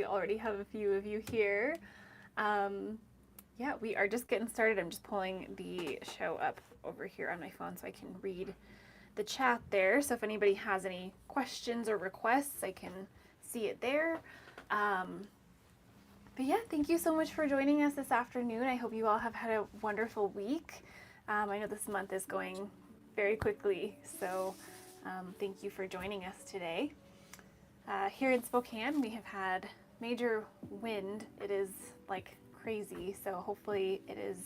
already have a few of you here. Yeah, we are just getting started. I'm just pulling the show up over here on my phone so I can read the chat there. So if anybody has any questions or requests, I can see it there. But yeah, thank you so much for joining us this afternoon. I hope you all have had a wonderful week. I know this month is going very quickly, so thank you for joining us today. Here in Spokane, we have had major wind. It is like crazy, so hopefully it is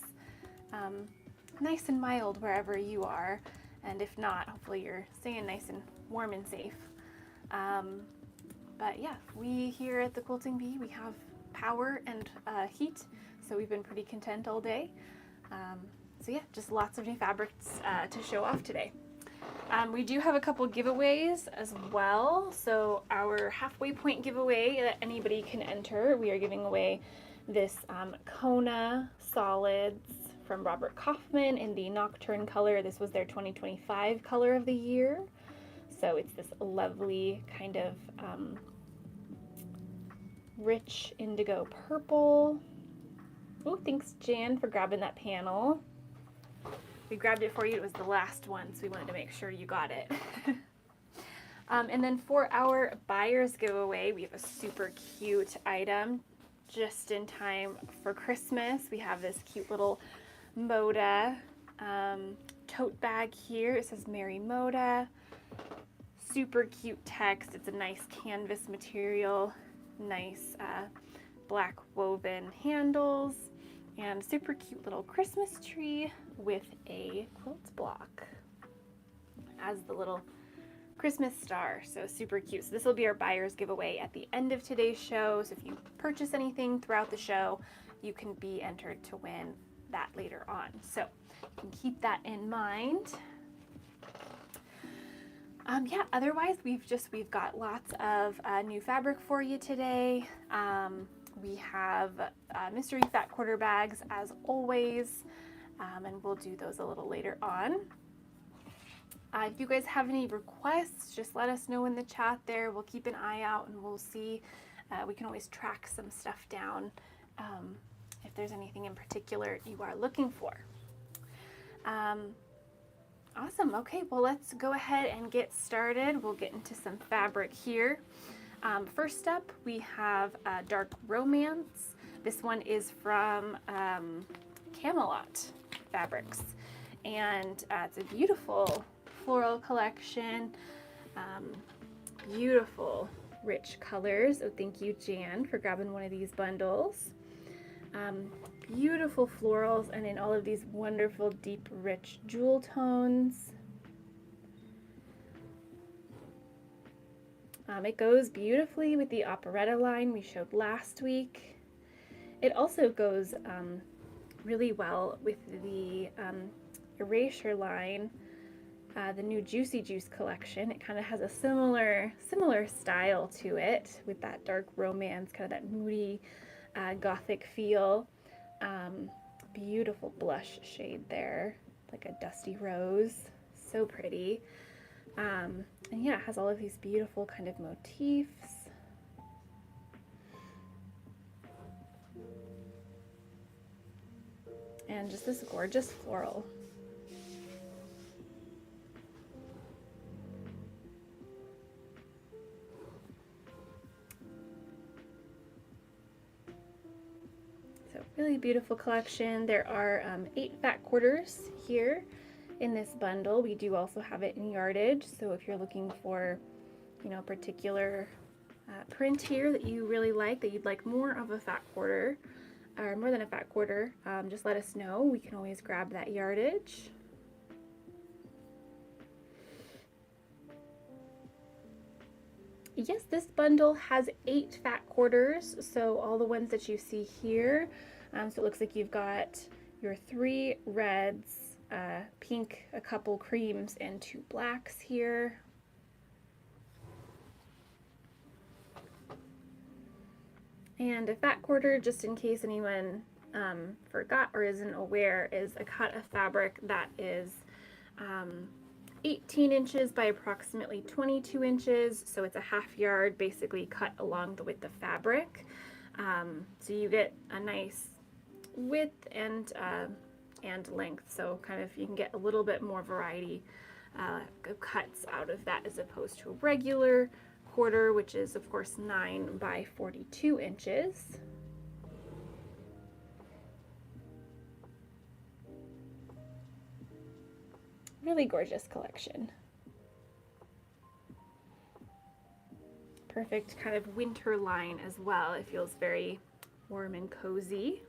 nice and mild wherever you are, and if not, hopefully you're staying nice and warm and safe. But yeah, we here at the Quilting Bee, we have power and heat, so we've been pretty content all day. So yeah, just lots of new fabrics to show off today. We do have a couple giveaways as well. So our halfway point giveaway that anybody can enter, we are giving away this Kona Solids from Robert Kaufman in the Nocturne color. This was their 2025 color of the year. So it's this lovely kind of rich indigo purple. Oh, thanks Jan for grabbing that panel. We grabbed it for you. It was the last one, so we wanted to make sure you got it. And then for our buyer's giveaway, we have a super cute item just in time for Christmas. We have this cute little Moda tote bag here. It says Merry Moda. Super cute text. It's a nice canvas material, nice black woven handles, and super cute little Christmas tree with a quilt block as the little Christmas star. So super cute. So this will be our buyer's giveaway at the end of today's show. So if you purchase anything throughout the show, you can be entered to win that later on. So you can keep that in mind. Yeah, otherwise we've got lots of new fabric for you today. We have mystery fat quarter bags as always, and we'll do those a little later on. If you guys have any requests, just let us know in the chat there. We'll keep an eye out and we'll see. We can always track some stuff down if there's anything in particular you are looking for. Awesome. Okay, well, let's go ahead and get started. We'll get into some fabric here. First up, we have Dark Romance. This one is from Camelot Fabrics, and it's a beautiful floral collection. Beautiful, rich colors. Oh, thank you, Jan, for grabbing one of these bundles. Beautiful florals and in all of these wonderful deep rich jewel tones. It goes beautifully with the operetta line we showed last week. It also goes really well with the erasure line, the new Juicy Juice collection. It kind of has a similar style to it with that dark romance, kind of that moody gothic feel. Beautiful blush shade there, like a dusty rose, so pretty. And yeah, it has all of these beautiful kind of motifs. And just this gorgeous floral. Really beautiful collection. There are 8 fat quarters here in this bundle. We do also have it in yardage, so if you're looking for, you know, a particular print here that you really like, that you'd like more of a fat quarter, or more than a fat quarter, just let us know. We can always grab that yardage. Yes, this bundle has 8 fat quarters, so all the ones that you see here. So it looks like you've got your 3 reds, pink, a couple creams, and 2 blacks here. And a fat quarter, just in case anyone forgot or isn't aware, is a cut of fabric that is 18 inches by approximately 22 inches, so it's a half yard basically cut along the width of fabric. So you get a nice width and length, so kind of you can get a little bit more variety of cuts out of that as opposed to a regular quarter, which is of course 9 by 42 inches. Really gorgeous collection. Perfect kind of winter line as well. It feels very warm and cozy.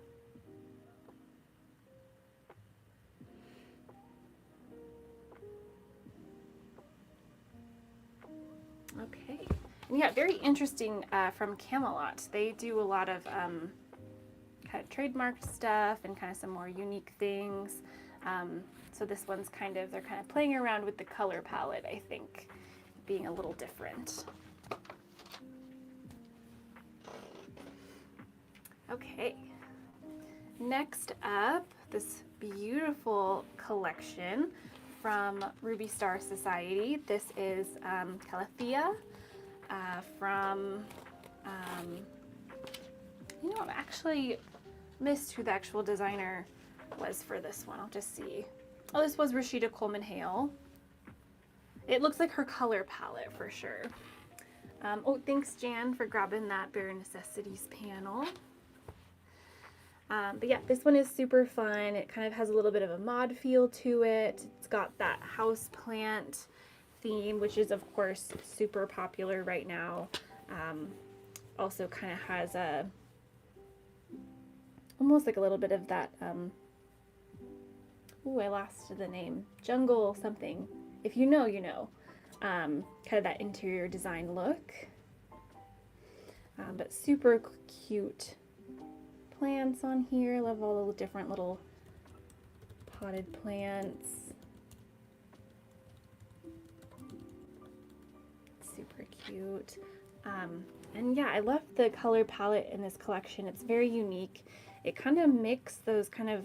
Okay, and yeah, very interesting from Camelot. They do a lot of kind of trademarked stuff and kind of some more unique things. So this one's they're kind of playing around with the color palette, I think, being a little different. Okay, next up, this beautiful collection from Ruby Star Society. This is Calathea from, you know, I've actually missed who the actual designer was for this one. I'll just see. Oh, this was Rashida Coleman Hale. It looks like her color palette for sure. Oh, thanks Jan for grabbing that Bare Necessities panel. But yeah, this one is super fun. It kind of has a little bit of a mod feel to it. It's got that house plant theme, which is of course super popular right now. Also kind of has a almost like a little bit of that ooh, I lost the name, jungle something. If you know, you know. Kind of that interior design look. But super cute plants on here. Love all the different little potted plants. Super cute. And yeah, I love the color palette in this collection. It's very unique. It kind of mixes those kind of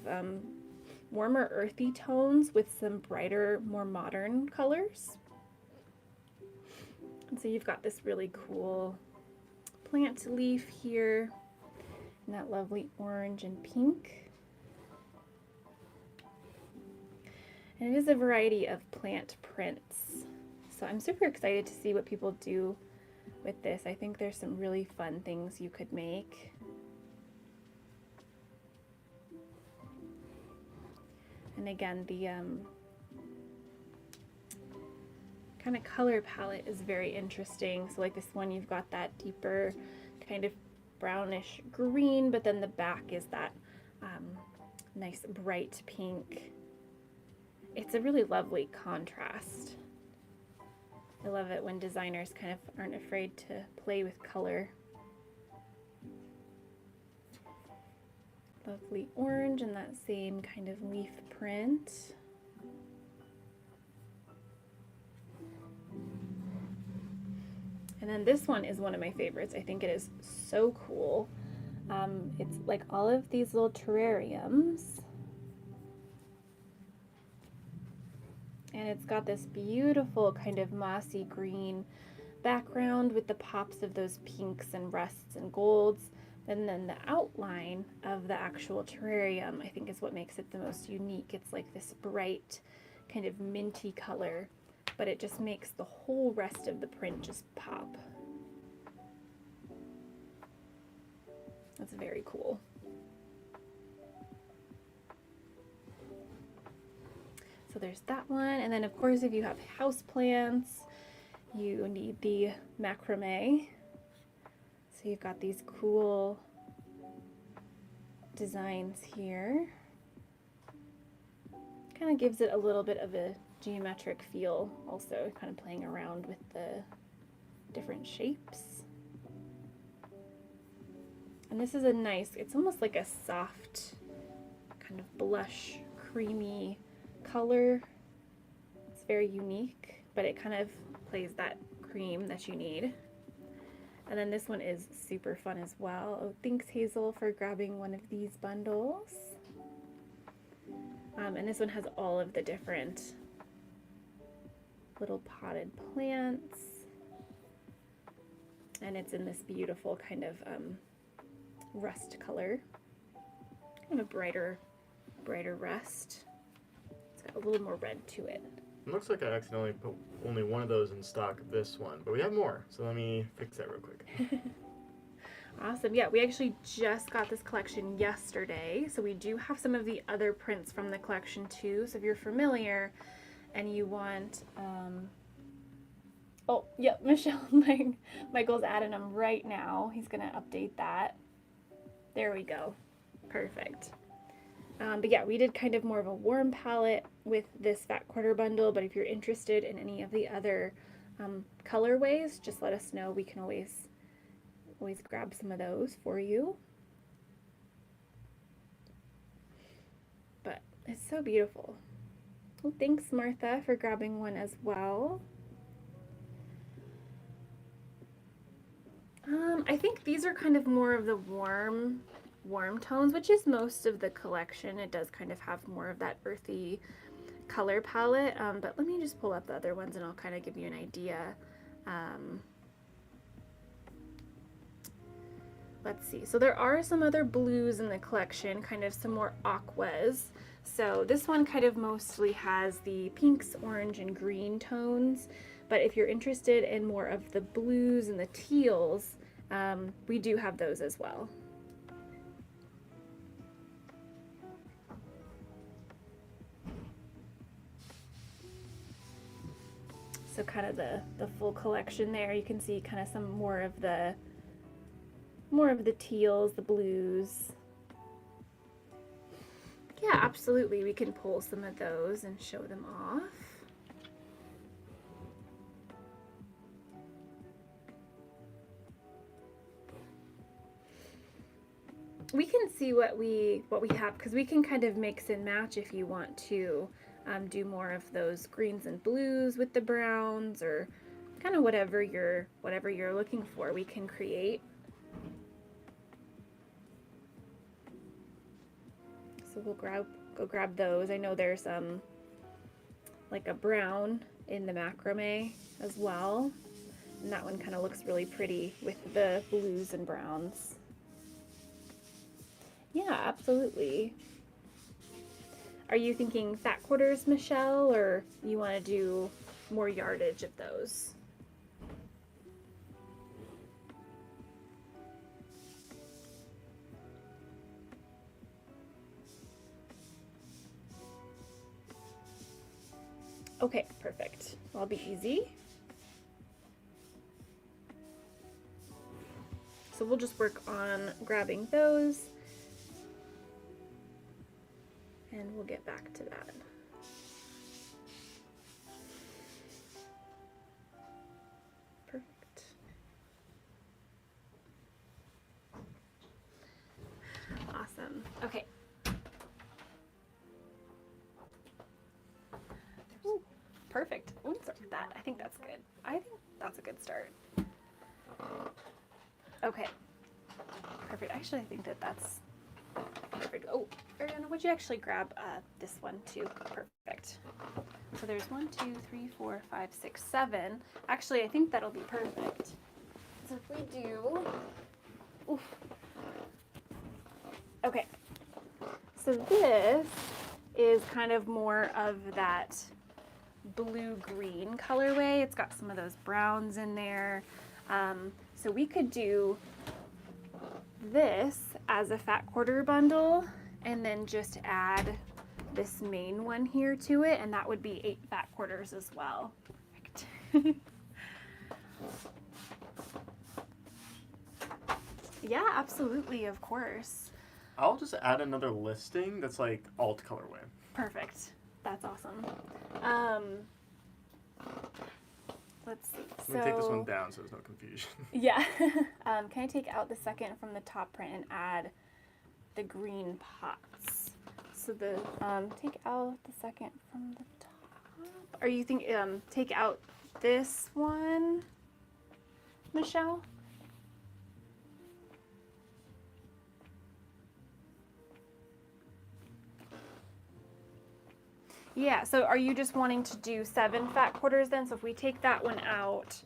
warmer earthy tones with some brighter, more modern colors. And so you've got this really cool plant leaf here, and that lovely orange and pink. And it is a variety of plant prints. So I'm super excited to see what people do with this. I think there's some really fun things you could make. And again, the kind of color palette is very interesting. So like this one, you've got that deeper kind of brownish green, but then the back is that nice bright pink. It's a really lovely contrast. I love it when designers kind of aren't afraid to play with color. Lovely orange and that same kind of leaf print. And then this one is one of my favorites. I think it is so cool. It's like all of these little terrariums. And it's got this beautiful kind of mossy green background with the pops of those pinks and rusts and golds. And then the outline of the actual terrarium, I think, is what makes it the most unique. It's like this bright kind of minty color, but it just makes the whole rest of the print just pop. That's very cool. So there's that one. And then of course, if you have house plants, you need the macrame. So you've got these cool designs here. Kind of gives it a little bit of a geometric feel, also kind of playing around with the different shapes. And this is a nice, it's almost like a soft kind of blush, creamy color. It's very unique, but it kind of plays that cream that you need. And then this one is super fun as well. Oh, thanks Hazel for grabbing one of these bundles. And this one has all of the different little potted plants. And it's in this beautiful kind of rust color. Kind of a brighter rust. It's got a little more red to it. It looks like I accidentally put only one of those in stock of this one, but we have more, so let me fix that real quick. Awesome. Yeah, we actually just got this collection yesterday, so we do have some of the other prints from the collection too. So if you're familiar and you want, oh, yep, Michelle, Michael's adding them right now. He's gonna update that. There we go. Perfect. But yeah, we did kind of more of a warm palette with this fat quarter bundle, but if you're interested in any of the other colorways, just let us know. We can always grab some of those for you. But it's so beautiful. Well, thanks, Martha, for grabbing one as well. I think these are kind of more of the warm tones, which is most of the collection. It does kind of have more of that earthy color palette, but let me just pull up the other ones and I'll kind of give you an idea. Let's see, so there are some other blues in the collection, kind of some more aquas. So this one kind of mostly has the pinks, orange, and green tones, but if you're interested in more of the blues and the teals, we do have those as well. So kind of the full collection there. You can see kind of some more of the teals, the blues. Yeah, absolutely. We can pull some of those and show them off. We can see what we have, because we can kind of mix and match if you want to do more of those greens and blues with the browns, or kind of whatever you're looking for, we can create. So we'll go grab those. I know there's like a brown in the macrame as well, and that one kind of looks really pretty with the blues and browns. Yeah, absolutely. Are you thinking fat quarters, Michelle, or you want to do more yardage of those? Okay, perfect. I'll be easy. So we'll just work on grabbing those, and we'll get back to that. Perfect. Awesome. Okay. Ooh, perfect. Ooh, start with that. I think that's good. I think that's a good start. Okay. Perfect. Actually, I think that's perfect. Oh, Ariana, would you actually grab this one too? Perfect. So there's 1, 2, 3, 4, 5, 6, 7. Actually, I think that'll be perfect. So if we do, oof. Okay. So this is kind of more of that blue-green colorway. It's got some of those browns in there. So we could do this as a fat quarter bundle and then just add this main one here to it, and that would be 8 fat quarters as well. Perfect. Yeah, absolutely, of course. I'll just add another listing that's like alt colorway. Perfect. That's awesome. Let's see. Let me take this one down so there's no confusion. Yeah. Can I take out the second from the top print and add the green pots? So the take out the second from the top. Are you thinking take out this one, Michelle? Yeah, so are you just wanting to do 7 fat quarters then? So if we take that one out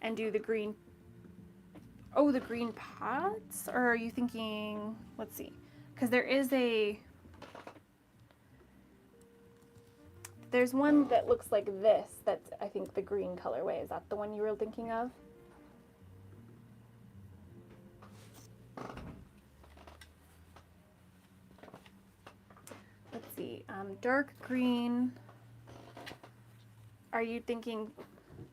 and do the green, Oh, the green pots? Or are you thinking, let's see, because there's one that looks like this, that's I think the green colorway. Is that the one you were thinking of? Let's see, dark green. Are you thinking,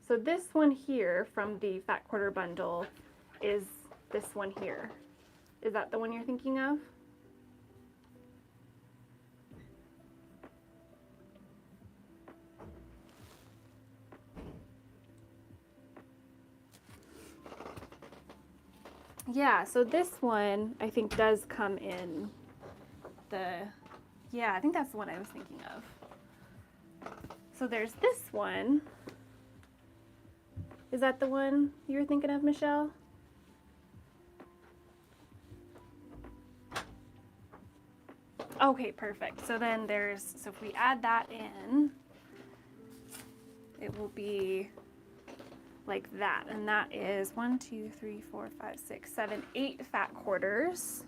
so this one here from the Fat Quarter Bundle is this one here. Is that the one you're thinking of? Yeah, so this one I think does come in yeah, I think that's the one I was thinking of. So there's this one. Is that the one you were thinking of, Michelle? Okay, perfect. So then so if we add that in, it will be like that. And that is 1, 2, 3, 4, 5, 6, 7, 8 fat quarters.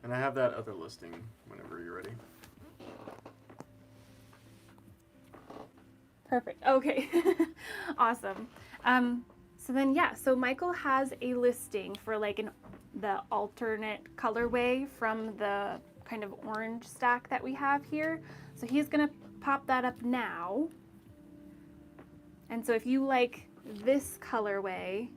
And I have that other listing whenever you're ready. Perfect. Okay. Awesome. So then, yeah, so Michael has a listing for like the alternate colorway from the kind of orange stack that we have here. So he's gonna pop that up now. And so if you like this colorway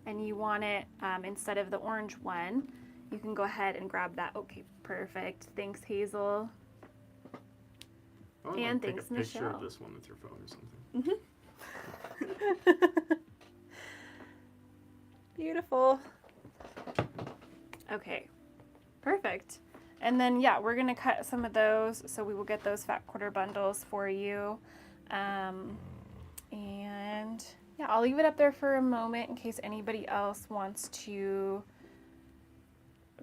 and you want it instead of the orange one, you can go ahead and grab that. Okay, perfect. Thanks, Hazel. Oh, And take thanks, a picture Michelle. of this one with your phone or something. Mm-hmm. Beautiful. Okay, perfect. And then, yeah, we're gonna cut some of those, so we will get those fat quarter bundles for you. And yeah, I'll leave it up there for a moment in case anybody else wants to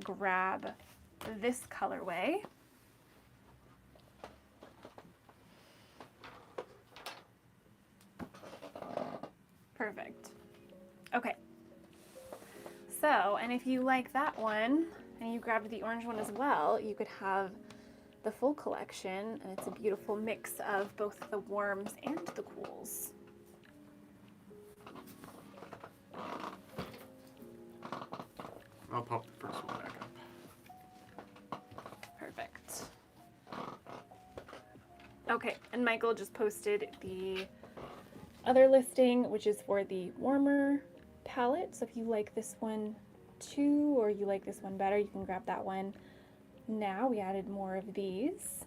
grab this colorway. Perfect. Okay. So, and if you like that one and you grabbed the orange one as well, you could have the full collection, and it's a beautiful mix of both the warms and the cools. I'll pop the first one back up. Perfect. Okay, and Michael just posted the other listing, which is for the warmer palette. So if you like this one too, or you like this one better, you can grab that one. Now we added more of these.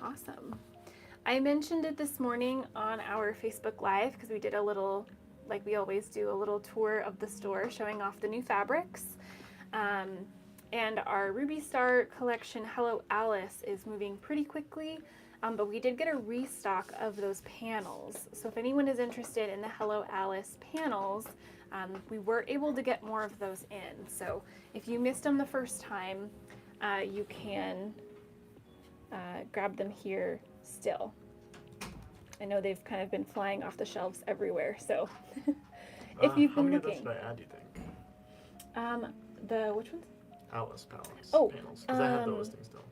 Awesome. I mentioned it this morning on our Facebook Live because we did a little, like we always do, a little tour of the store showing off the new fabrics. And our Ruby Star collection, Hello Alice, is moving pretty quickly, but we did get a restock of those panels. So if anyone is interested in the Hello Alice panels, we were able to get more of those in. So if you missed them the first time, you can grab them here still. I know they've kind of been flying off the shelves everywhere, so if you've been looking. How many of those should I add, do you think? Which ones? Alice palettes. Oh, panels, because I have the listing still.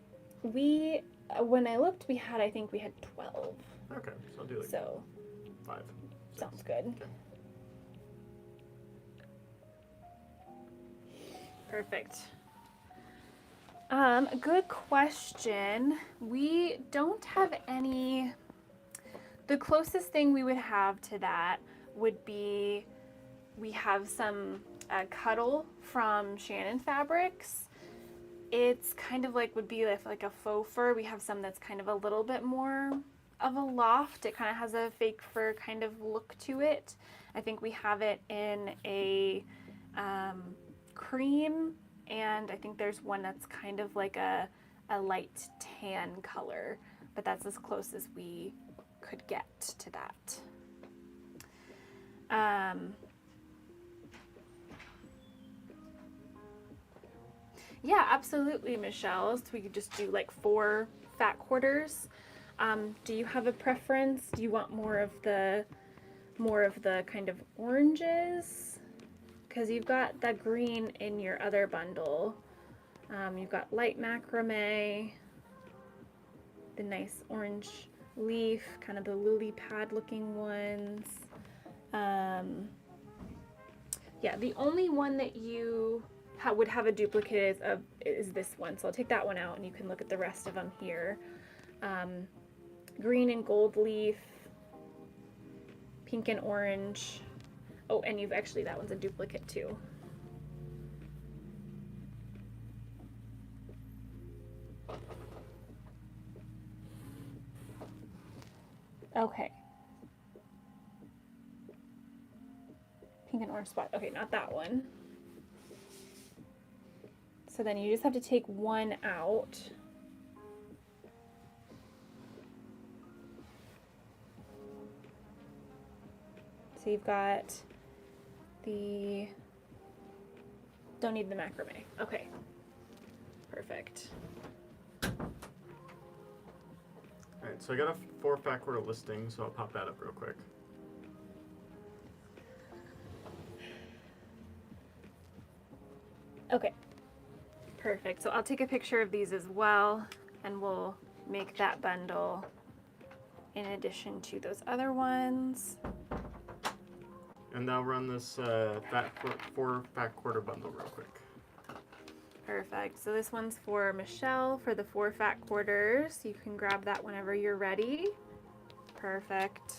When I looked, I think we had 12. Okay, so I'll do like 5. 6. Sounds good. Okay. Perfect. Good question. We don't have any. The closest thing we would have to that would be we have some Cuddle from Shannon Fabrics. It's kind of like would be like a faux fur. We have some that's kind of a little bit more of a loft. It kind of has a fake fur kind of look to it. I think we have it in a cream, and I think there's one that's kind of like a light tan color, but that's as close as we could get to that. Yeah, absolutely, Michelle. So we could just do like 4 fat quarters. Do you have a preference? Do you want more of the kind of oranges? Because you've got the green in your other bundle. You've got light macrame, the nice orange leaf, kind of the lily pad looking ones. Yeah, the only one that you would have a duplicate is this one. So I'll take that one out and you can look at the rest of them here. Green and gold leaf, pink and orange. Oh, and that one's a duplicate too. Okay. Pink and orange spot. Okay, not that one. So then you just have to take one out. So you've got don't need the macrame. Okay, perfect. Alright, so I got a 4 fat quarter listing, so I'll pop that up real quick. Okay, perfect. So I'll take a picture of these as well, and we'll make that bundle in addition to those other ones. And I'll run this 4 fat quarter bundle real quick. Perfect. So this one's for Michelle for the 4 fat quarters. You can grab that whenever you're ready. Perfect.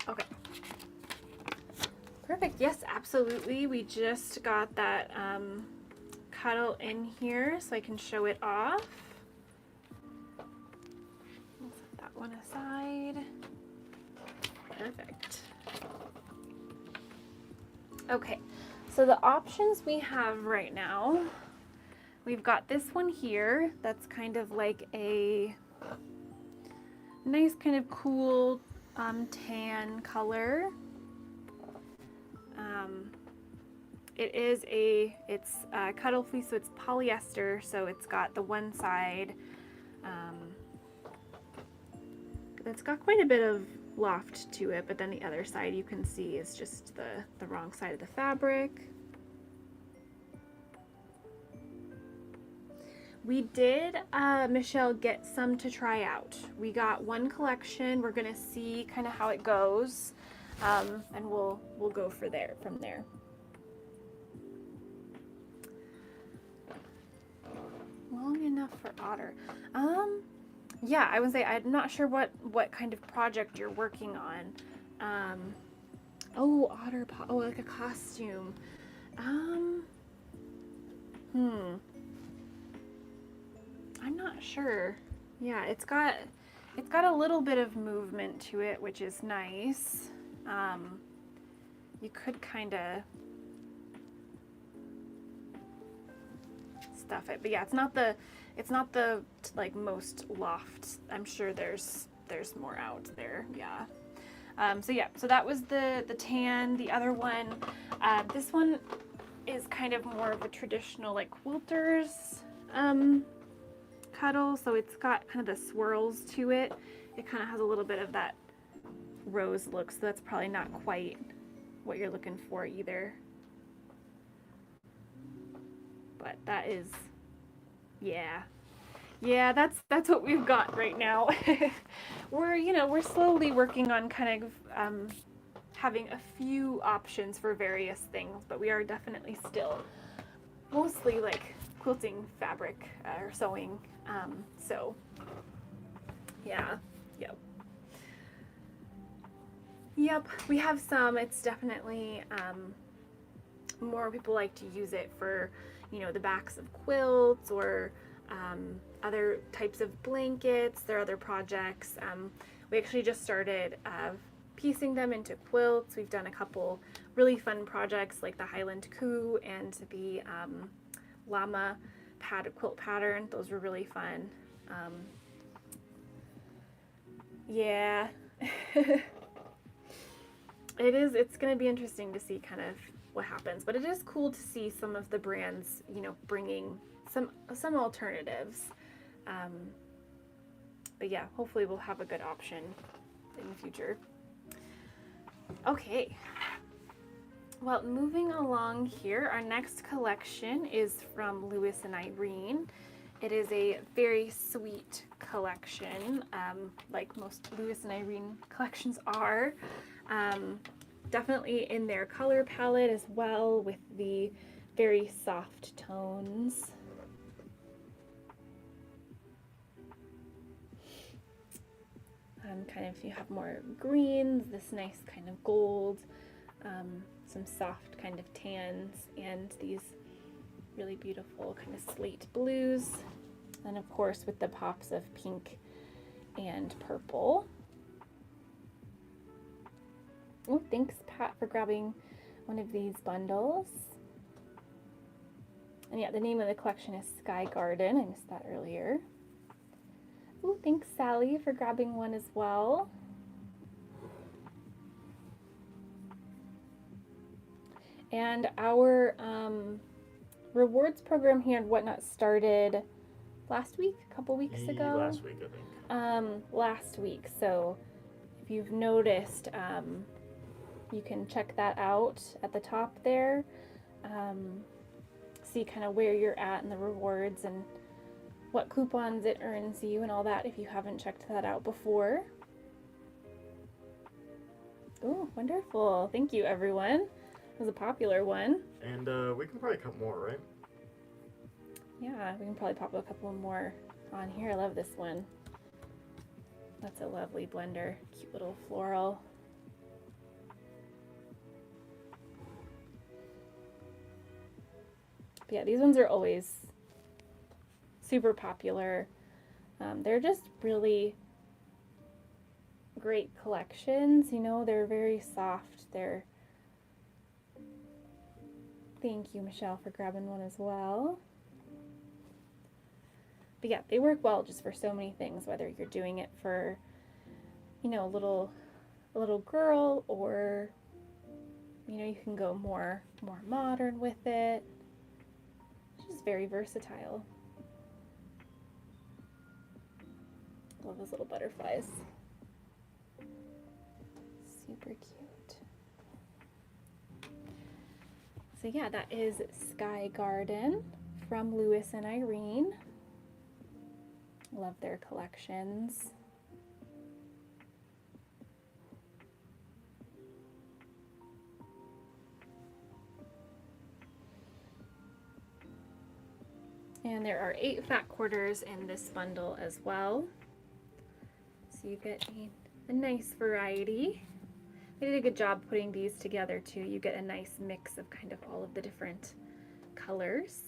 Okay. Perfect. Yes, absolutely. We just got that cuddle in here so I can show it off. We'll set that one aside. Perfect. Okay, so the options we have right now, we've got this one here that's kind of like a nice kind of cool tan color. It's cuddle fleece, so it's polyester, so it's got the one side that's got quite a bit of loft to it, but then the other side you can see is just the wrong side of the fabric. We did, Michelle, get some to try out. We got one collection. We're gonna see kind of how it goes, and we'll go from there. Long enough for otter. Yeah, I would say I'm not sure what kind of project you're working on. Oh, otter oh, like a costume. I'm not sure. Yeah, it's got a little bit of movement to it, which is nice. You could kind of stuff it, but yeah, it's not the like most loft. I'm sure there's more out there. Yeah. So that was the tan. The other one, this one is kind of more of a traditional like quilters cuddle. So it's got kind of the swirls to it. It kind of has a little bit of that rose look. So that's probably not quite what you're looking for either. But that is, yeah, that's what we've got right now. we're slowly working on kind of having a few options for various things, but we are definitely still mostly like quilting fabric or sewing. So yeah, yep, we have some. It's definitely more people like to use it for, the backs of quilts or other types of blankets. There are other projects. We actually just started piecing them into quilts. We've done a couple really fun projects like the Highland Coo and the llama quilt pattern. Those were really fun. Yeah. It's going to be interesting to see kind of what happens, but it is cool to see some of the brands, you know, bringing some alternatives. But yeah, hopefully we'll have a good option in the future. Okay. Well, moving along here, our next collection is from Lewis and Irene. It is a very sweet collection, like most Lewis and Irene collections are. Definitely in their color palette as well, with the very soft tones. Kind of, you have more greens, this nice kind of gold, some soft kind of tans, and these really beautiful kind of slate blues. And of course with the pops of pink and purple. Oh, thanks Pat for grabbing one of these bundles. And yeah, the name of the collection is Sky Garden. I missed that earlier. Oh, thanks Sally for grabbing one as well. And our rewards program here and whatnot started last week, a couple weeks ago. Last week, I think. Last week. So if you've noticed, you can check that out at the top there. See kind of where you're at in the rewards and what coupons it earns you and all that if you haven't checked that out before. Oh, wonderful. Thank you, everyone. It was a popular one. And we can probably cut more, right? Yeah, we can probably pop a couple more on here. I love this one. That's a lovely blender. Cute little floral. But yeah, these ones are always super popular. They're just really great collections. You know, they're very soft. Thank you, Michelle, for grabbing one as well. But yeah, they work well just for so many things, whether you're doing it for, you know, a little girl, or, you know, you can go more modern with it. It's just very versatile. Love those little butterflies. Super cute. So yeah, that is Sky Garden from Lewis and Irene. Love their collections. And there are 8 fat quarters in this bundle as well. So you get a nice variety. They did a good job putting these together too. You get a nice mix of kind of all of the different colors.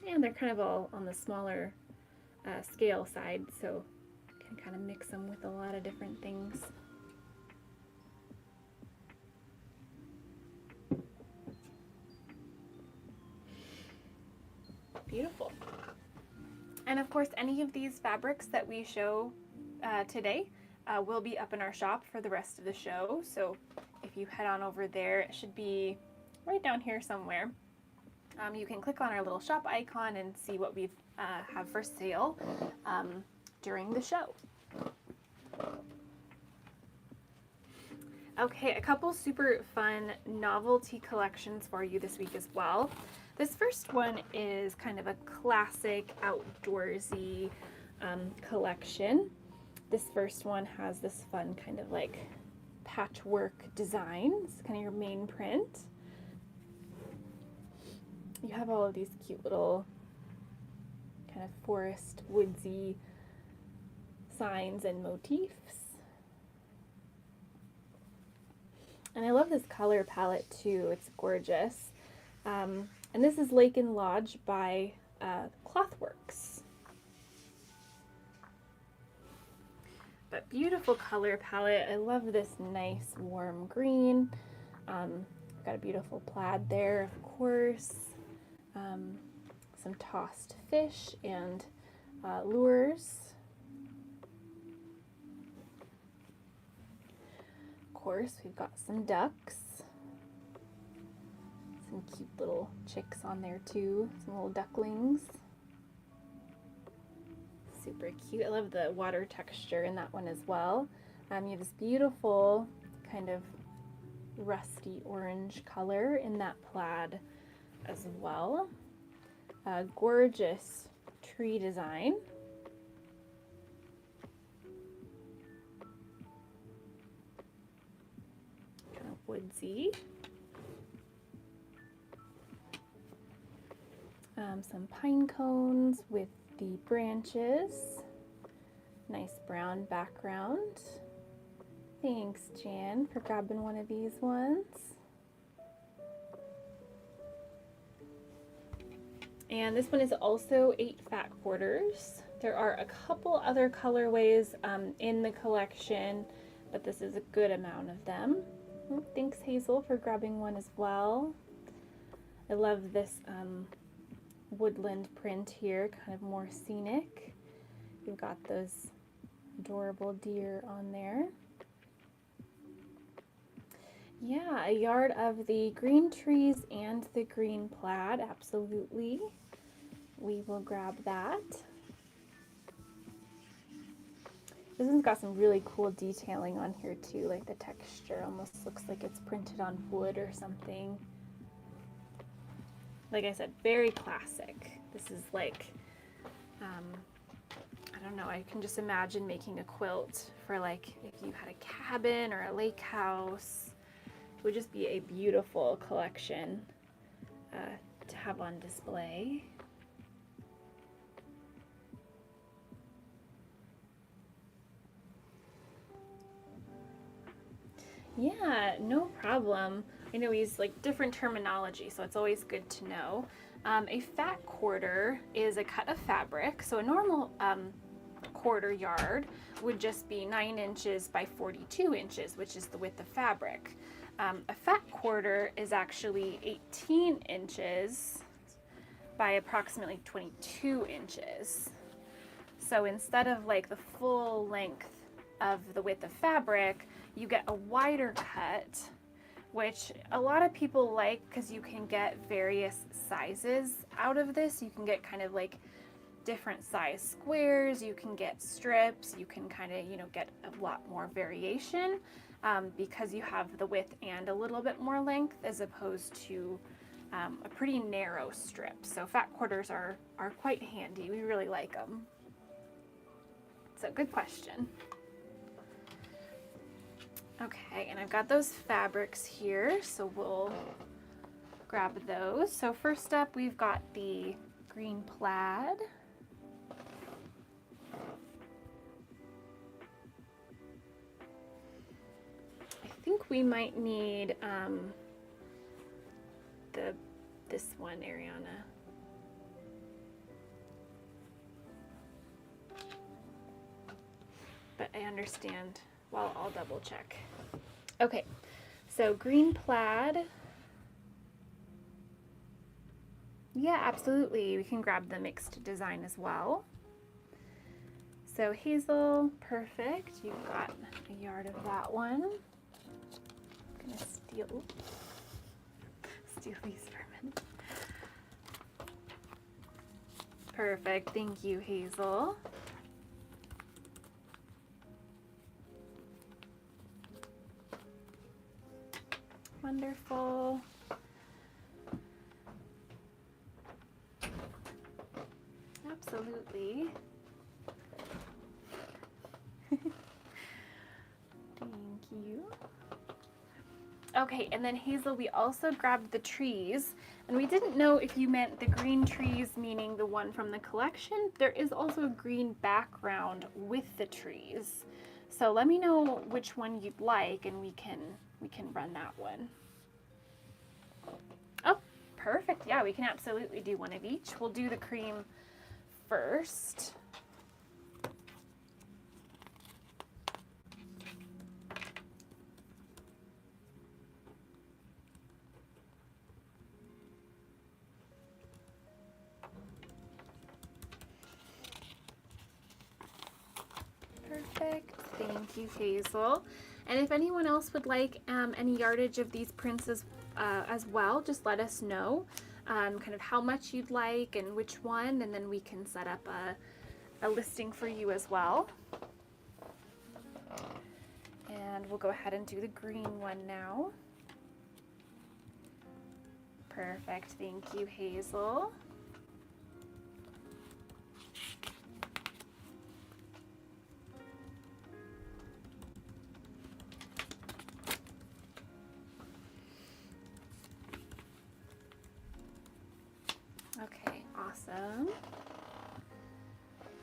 And they're kind of all on the smaller scale side, so you can kind of mix them with a lot of different things. Beautiful. And of course, any of these fabrics that we show today will be up in our shop for the rest of the show. So if you head on over there, it should be right down here somewhere. You can click on our little shop icon and see what we have for sale during the show. Okay, a couple super fun novelty collections for you this week as well. This first one is kind of a classic outdoorsy collection. This first one has this fun kind of like patchwork design. It's kind of your main print. You have all of these cute little kind of forest, woodsy signs and motifs. And I love this color palette too. It's gorgeous. And this is Lake and Lodge by Clothworks. But beautiful color palette. I love this nice warm green. Got a beautiful plaid there, of course. Some tossed fish and lures. Of course, we've got some ducks. Some cute little chicks on there too, some little ducklings. Super cute. I love the water texture in that one as well. You have this beautiful kind of rusty orange color in that plaid as well. Gorgeous tree design. Kind of woodsy. Some pine cones with the branches. Nice brown background. Thanks, Jan, for grabbing one of these ones. And this one is also 8 fat quarters. There are a couple other colorways in the collection, but this is a good amount of them. Oh, thanks, Hazel, for grabbing one as well. I love this woodland print here, kind of more scenic. You've got those adorable deer on there. Yeah, a yard of the green trees and the green plaid, absolutely. We will grab that. This one's got some really cool detailing on here too, like the texture almost looks like it's printed on wood or something. Like I said, very classic. This is like, I don't know, I can just imagine making a quilt for like if you had a cabin or a lake house. It would just be a beautiful collection to have on display. Yeah, no problem. I know we use like different terminology, so it's always good to know. A fat quarter is a cut of fabric, so a normal quarter yard would just be 9 inches by 42 inches, which is the width of fabric. A fat quarter is actually 18 inches by approximately 22 inches. So instead of like the full length of the width of fabric, you get a wider cut, which a lot of people like because you can get various sizes out of this. You can get kind of like different size squares, you can get strips, you can kind of, you know, get a lot more variation because you have the width and a little bit more length as opposed to a pretty narrow strip. So fat quarters are quite handy. We really like them. So good question. Okay, and I've got those fabrics here, so we'll grab those. So first up, we've got the green plaid. I think we might need this one, Ariana. But I understand. Well, I'll double check. Okay, so green plaid. Yeah, absolutely. We can grab the mixed design as well. So hazel, perfect. You've got a yard of that one. I'm gonna steal these for a minute. Perfect. Thank you, Hazel. Wonderful. Absolutely. Thank you. Okay, and then Hazel, we also grabbed the trees, and we didn't know if you meant the green trees, meaning the one from the collection. There is also a green background with the trees. So let me know which one you'd like, and we can run that one. Oh, perfect. Yeah. Yeah, we can absolutely do one of each. We'll do the cream first. Perfect. Thank you, Hazel. And if anyone else would like any yardage of these prints as well, just let us know kind of how much you'd like and which one, and then we can set up a listing for you as well. And we'll go ahead and do the green one now. Perfect. Thank you, Hazel. Okay, awesome.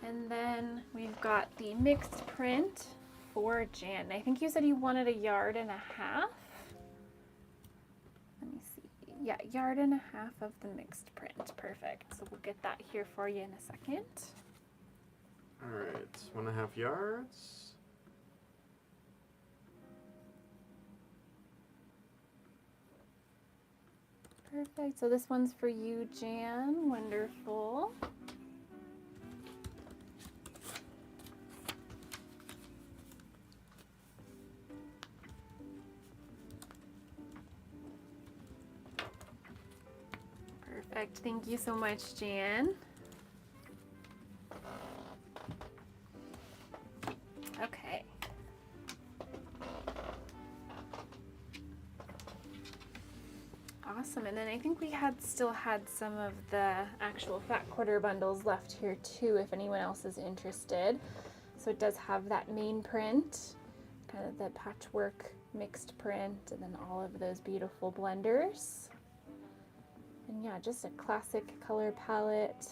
And then we've got the mixed print for Jan. I think you said you wanted 1.5 yards. Let me see. Yeah, 1.5 yards of the mixed print. Perfect. So we'll get that here for you in a second. All right, 1.5 yards. Perfect. So this one's for you, Jan. Wonderful. Perfect. Thank you so much, Jan. Okay. Awesome. And then I think we still had some of the actual fat quarter bundles left here too, if anyone else is interested. So it does have that main print, kind of the patchwork mixed print, and then all of those beautiful blenders. And yeah, just a classic color palette.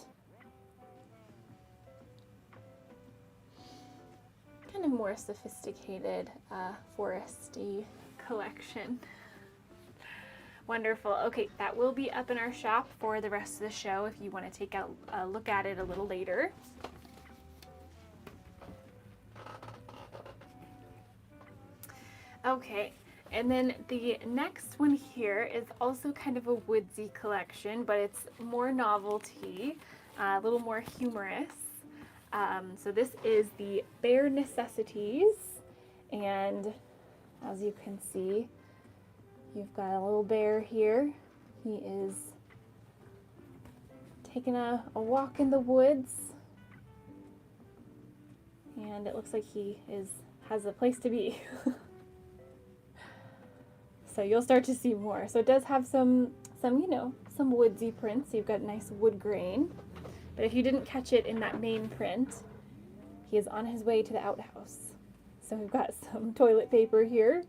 Kind of more sophisticated foresty collection. Wonderful. Okay, that will be up in our shop for the rest of the show if you want to take a look at it a little later. Okay, and then the next one here is also kind of a woodsy collection, but it's more novelty, a little more humorous. So this is the Bare Necessities, and as you can see, you've got a little bear here. He is taking a walk in the woods, and it looks like he has a place to be. So you'll start to see more. So it does have some woodsy prints. You've got nice wood grain. But if you didn't catch it in that main print, he is on his way to the outhouse. So we've got some toilet paper here.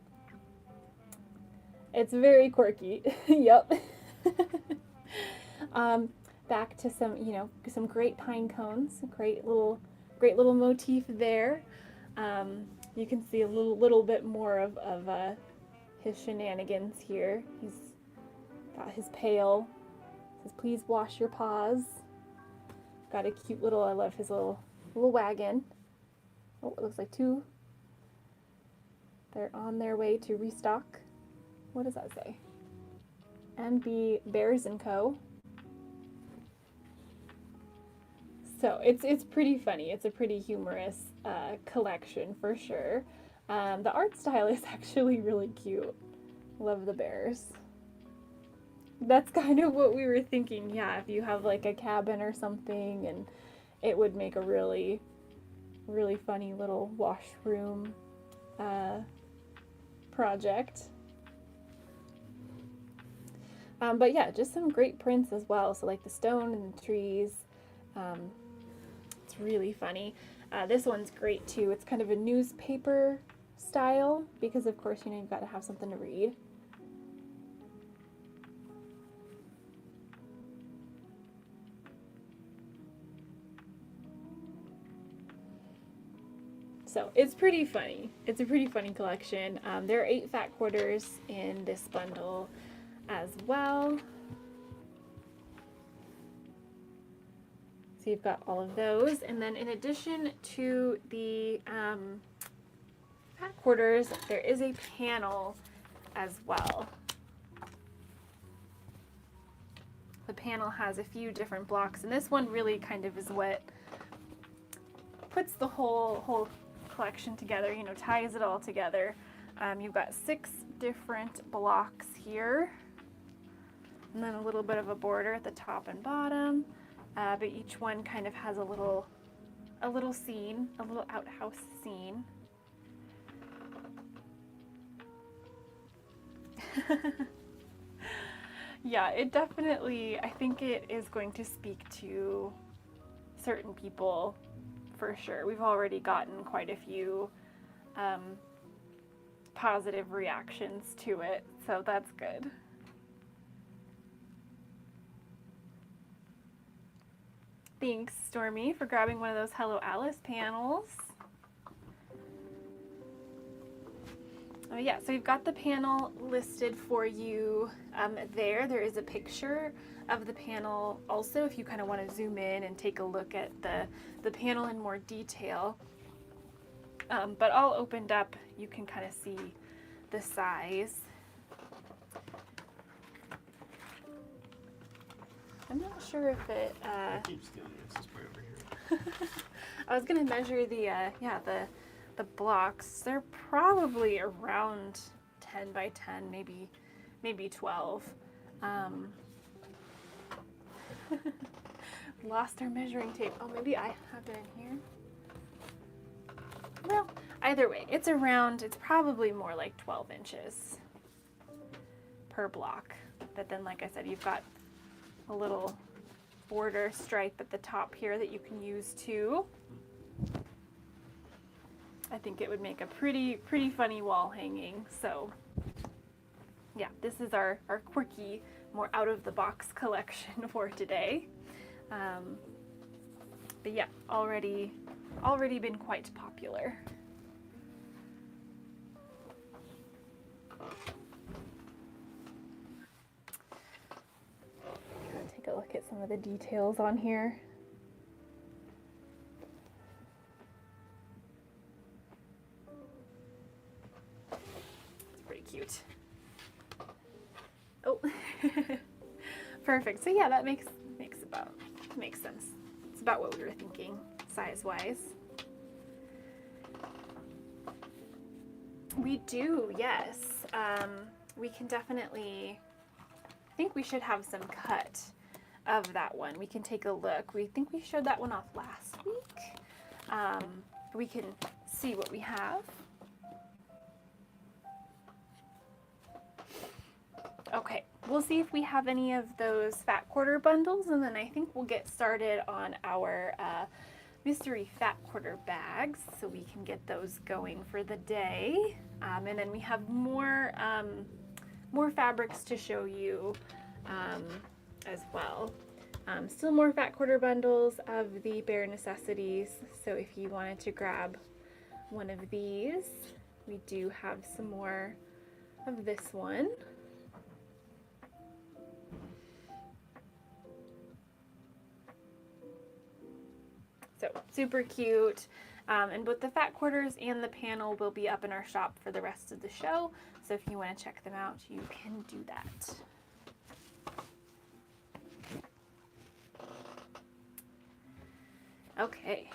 It's very quirky. Yep. Back to some great pine cones. Great little motif there. You can see a little bit more of his shenanigans here. He's got his pail. It says, "Please wash your paws." Got a cute little, I love his little wagon. Oh, it looks like two. They're on their way to restock. What does that say? MB Bears & Co. So it's pretty funny. It's a pretty humorous collection for sure. The art style is actually really cute. Love the bears. That's kind of what we were thinking. Yeah, if you have like a cabin or something, and it would make a really, really funny little washroom project. But yeah, just some great prints as well. So like the stone and the trees. It's really funny. This one's great too. It's kind of a newspaper style because of course, you've got to have something to read. So it's pretty funny. It's a pretty funny collection. There are 8 fat quarters in this bundle as well. So you've got all of those. And then in addition to the fat quarters, there is a panel as well. The panel has a few different blocks, and this one really kind of is what puts the whole collection together, you know, ties it all together. You've got 6 different blocks here, and then a little bit of a border at the top and bottom, but each one kind of has a little scene, a little outhouse scene. Yeah, it definitely, I think it is going to speak to certain people for sure. We've already gotten quite a few positive reactions to it, so that's good. Thanks, Stormy, for grabbing one of those Hello Alice panels. Oh yeah, so we've got the panel listed for you there. There is a picture of the panel also if you kind of want to zoom in and take a look at the panel in more detail. But all opened up, you can kind of see the size. I'm not sure if it... I keep stealing this way over here. I was going to measure the blocks. They're probably around 10 by 10, maybe 12. Lost our measuring tape. Oh, maybe I have it in here. Well, either way, it's probably more like 12 inches per block. But then, like I said, you've got a little border stripe at the top here that you can use too. I think it would make a pretty funny wall hanging. So yeah, this is our quirky, more out of the box collection for today. But yeah, already been quite popular. Take a look at some of the details on here. Cute. Oh, perfect. So yeah, that makes sense. It's about what we were thinking size-wise. We do, yes. We can definitely. I think we should have some cut of that one. We can take a look. We think we showed that one off last week. We can see what we have. Okay, we'll see if we have any of those fat quarter bundles, and then I think we'll get started on our mystery fat quarter bags so we can get those going for the day. And then we have more fabrics to show you as well. Still more fat quarter bundles of the Bare Necessities, so if you wanted to grab one of these, we do have some more of this one. So super cute, and both the fat quarters and the panel will be up in our shop for the rest of the show, so if you want to check them out, you can do that. Okay,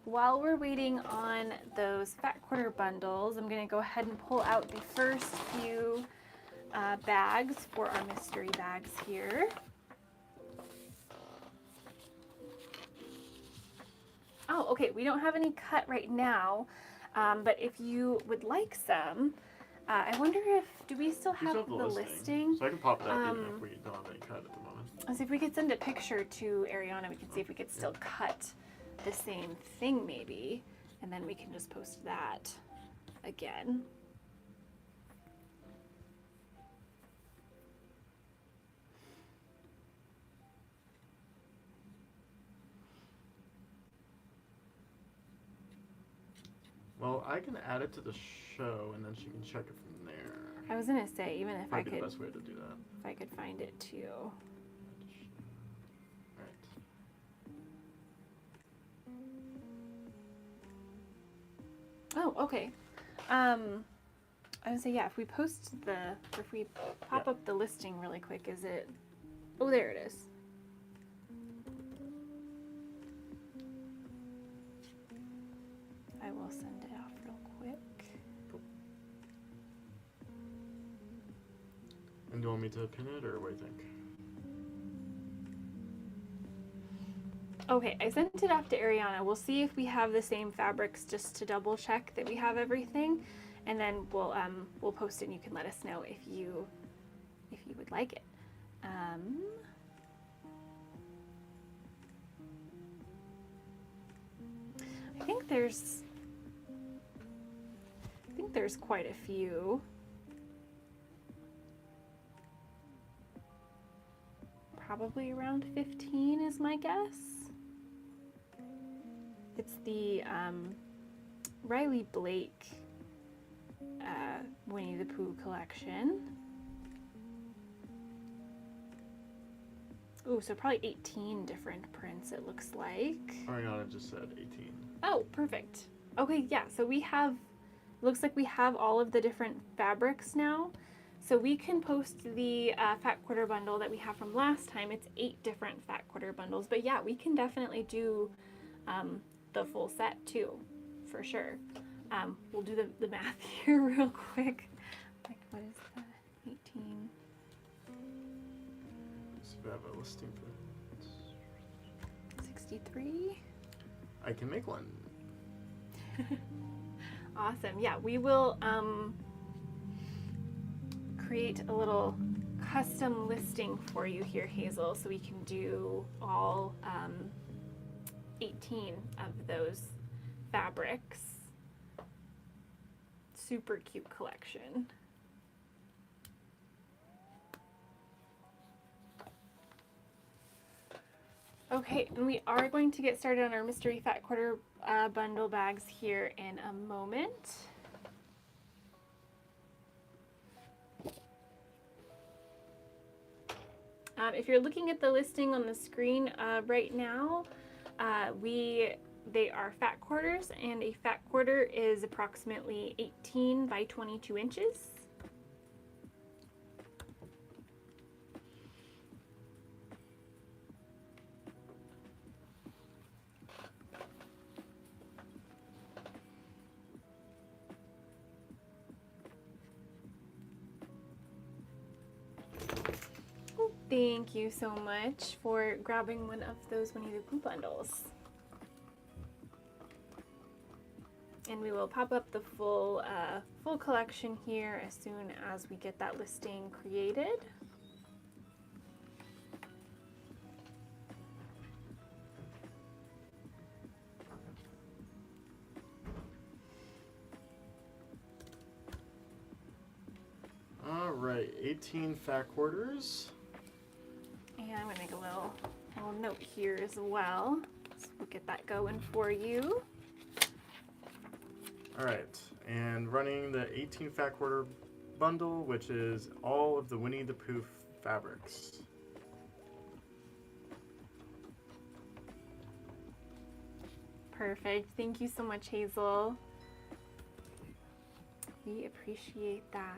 while we're waiting on those fat quarter bundles, I'm going to go ahead and pull out the first few bags for our mystery bags here. Oh, okay, we don't have any cut right now, but if you would like some, I wonder do we still have the listing? So I can pop that even if we don't have any cut at the moment. Let's see if we could send a picture to Ariana. We can see if we could still cut the same thing maybe, and then we can just post that again. Well, I can add it to the show, and then she can check it from there. I was gonna say, even if Might be the best way to do that. if I could find it too. Alright. Oh, okay. I would say, yeah, if we pop up the listing really quick, is it? Oh, there it is. I will send it off real quick. And do you want me to pin it, or what do you think? Okay, I sent it off to Ariana. We'll see if we have the same fabrics just to double check that we have everything, and then we'll post it and you can let us know if you would like it. I think there's quite a few. Probably around 15 is my guess. It's the Riley Blake Winnie the Pooh collection. Ooh, so probably 18 different prints it looks like. Ariana just said 18. Oh, perfect. Okay, yeah, so looks like we have all of the different fabrics now. So we can post the fat quarter bundle that we have from last time. It's 8 different fat quarter bundles, but yeah, we can definitely do the full set too, for sure. We'll do the math here real quick. Like, what is that? 18. So we have a listing for 63. I can make one. Awesome. Yeah, we will create a little custom listing for you here, Hazel, so we can do all 18 of those fabrics. Super cute collection. Okay, and we are going to get started on our mystery fat quarter bundle bags here in a moment. If you're looking at the listing on the screen right now, they are fat quarters, and a fat quarter is approximately 18 by 22 inches. Thank you so much for grabbing one of those Winnie the Pooh bundles. And we will pop up the full collection here as soon as we get that listing created. All right, 18 fat quarters. And I'm gonna make a little note here as well. So we'll get that going for you. All right, and running the 18 fat quarter bundle, which is all of the Winnie the Pooh fabrics. Perfect. Thank you so much, Hazel. We appreciate that.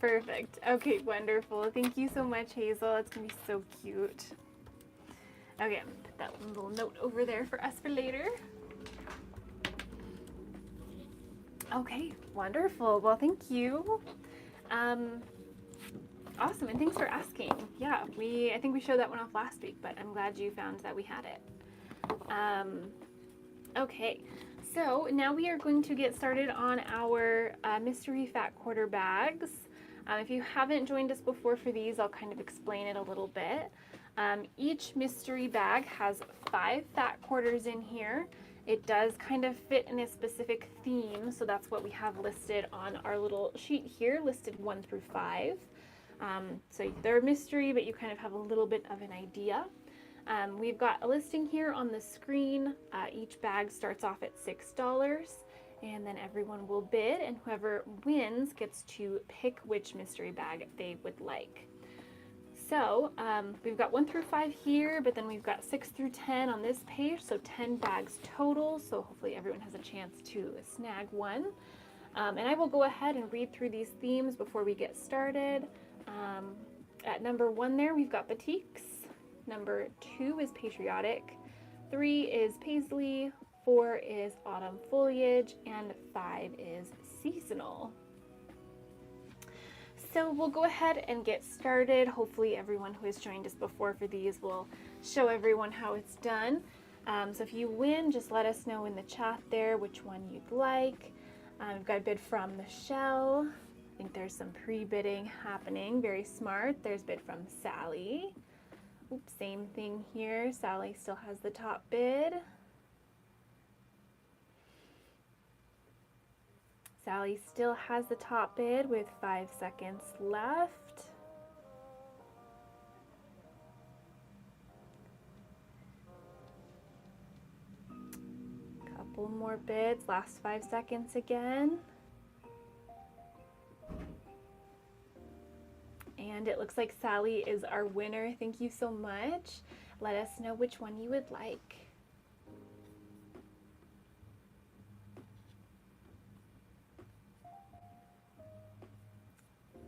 Perfect. Okay, wonderful. Thank you so much, Hazel. It's gonna be so cute. Okay, I'm gonna put that little note over there for us for later. Okay, wonderful. Well, thank you. Awesome, and thanks for asking. Yeah, I think we showed that one off last week, but I'm glad you found that we had it. Okay, so now we are going to get started on our mystery fat quarter bags. If you haven't joined us before for these, I'll kind of explain it a little bit. Each mystery bag has 5 fat quarters in here. It does kind of fit in a specific theme, so that's what we have listed on our little sheet here, listed 1 through 5. So they're a mystery, but you kind of have a little bit of an idea. We've got a listing here on the screen. Each bag starts off at $6, And then everyone will bid, and whoever wins gets to pick which mystery bag they would like. So we've got 1 through 5 here, but then we've got 6 through 10 on this page, so 10 bags total. So hopefully everyone has a chance to snag one. And I will go ahead and read through these themes before we get started. At number 1 there, we've got batiks. Number 2 is patriotic. 3 is paisley. 4 is autumn foliage, and 5 is seasonal. So we'll go ahead and get started. Hopefully everyone who has joined us before for these will show everyone how it's done. So if you win, just let us know in the chat there which one you'd like. We've got a bid from Michelle. I think there's some pre-bidding happening. Very smart. There's a bid from Sally. Oops, same thing here. Sally still has the top bid. Sally still has the top bid with 5 seconds left. Couple more bids, last 5 seconds again. And it looks like Sally is our winner. Thank you so much. Let us know which one you would like.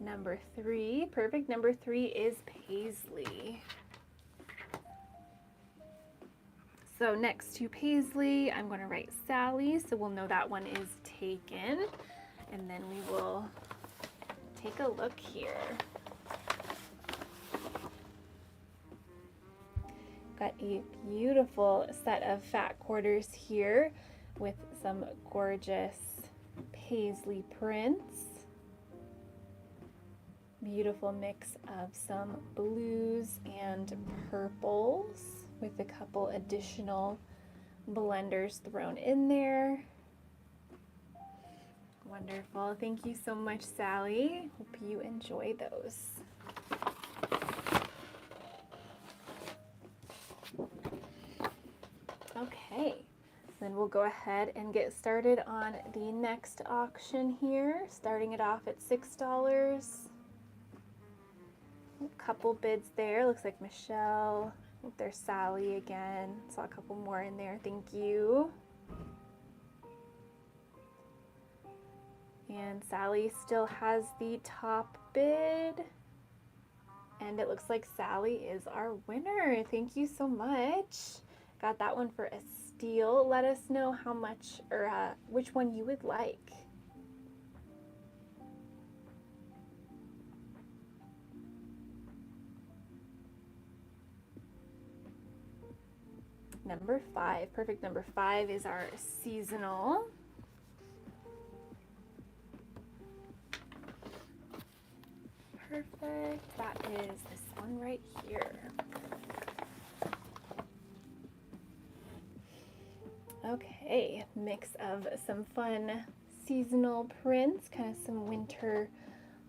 Number 3, perfect. Number 3 is paisley. So next to paisley, I'm going to write Sally, so we'll know that one is taken. And then we will take a look here. Got a beautiful set of fat quarters here with some gorgeous paisley prints. Beautiful mix of some blues and purples with a couple additional blenders thrown in there. Wonderful. Thank you so much, Sally. Hope you enjoy those. Okay, then we'll go ahead and get started on the next auction here, starting it off at $6. A couple bids there. Looks like Michelle. There's Sally again. Saw a couple more in there. Thank you. And Sally still has the top bid. And it looks like Sally is our winner. Thank you so much. Got that one for a steal. Let us know how much or which one you would like. Number 5, perfect. Number 5 is our seasonal. Perfect. That is this one right here. Okay, mix of some fun seasonal prints, kind of some winter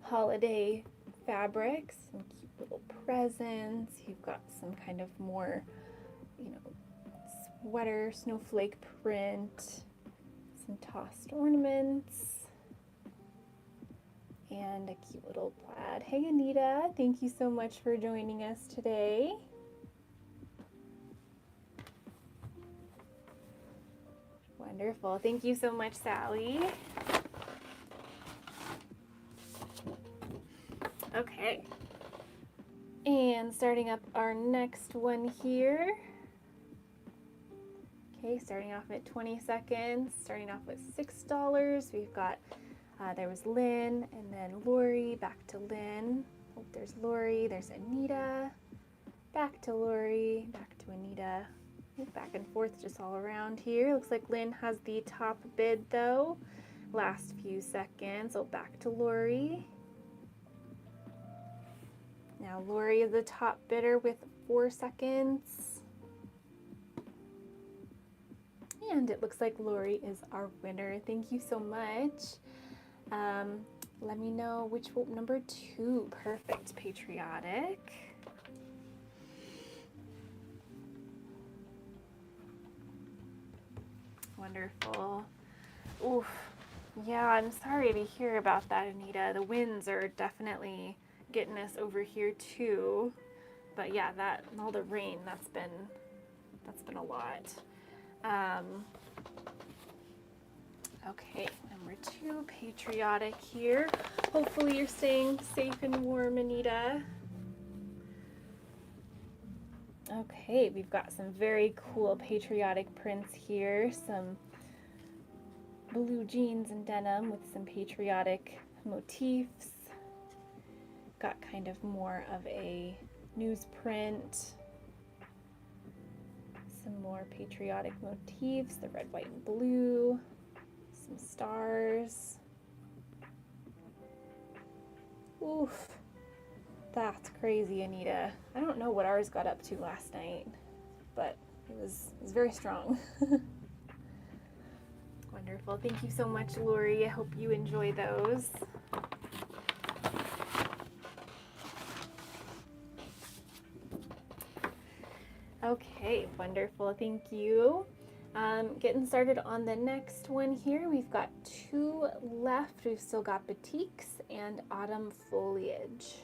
holiday fabrics, some cute little presents. You've got some kind of more, sweater, snowflake print, some tossed ornaments, and a cute little plaid. Hey Anita, thank you so much for joining us today. Wonderful. Thank you so much, Sally. Okay. And starting up our next one here. Okay, starting off at 20 seconds, starting off with $6. We've got, there was Lynn, and then Lori, back to Lynn. Oh, there's Lori, there's Anita, back to Lori, back to Anita. Back and forth just all around here. Looks like Lynn has the top bid though. Last few seconds. So back to Lori. Now Lori is the top bidder with 4 seconds. And it looks like Lori is our winner. Thank you so much. Let me know which one. Number 2. Perfect. Patriotic. Wonderful. Oof. Yeah, I'm sorry to hear about that, Anita. The winds are definitely getting us over here too. But yeah, that and all the rain, that's been a lot. Okay, number 2, patriotic here. Hopefully you're staying safe and warm, Anita. Okay, we've got some very cool patriotic prints here. Some blue jeans and denim with some patriotic motifs. Got kind of more of a newsprint. Some more patriotic motifs, the red, white, and blue. Some stars. Oof. That's crazy, Anita. I don't know what ours got up to last night, but it was very strong. Wonderful. Thank you so much, Lori. I hope you enjoy those. Okay, wonderful. Thank you. Getting started on the next one here. We've got 2 left. We've still got batiks and autumn foliage.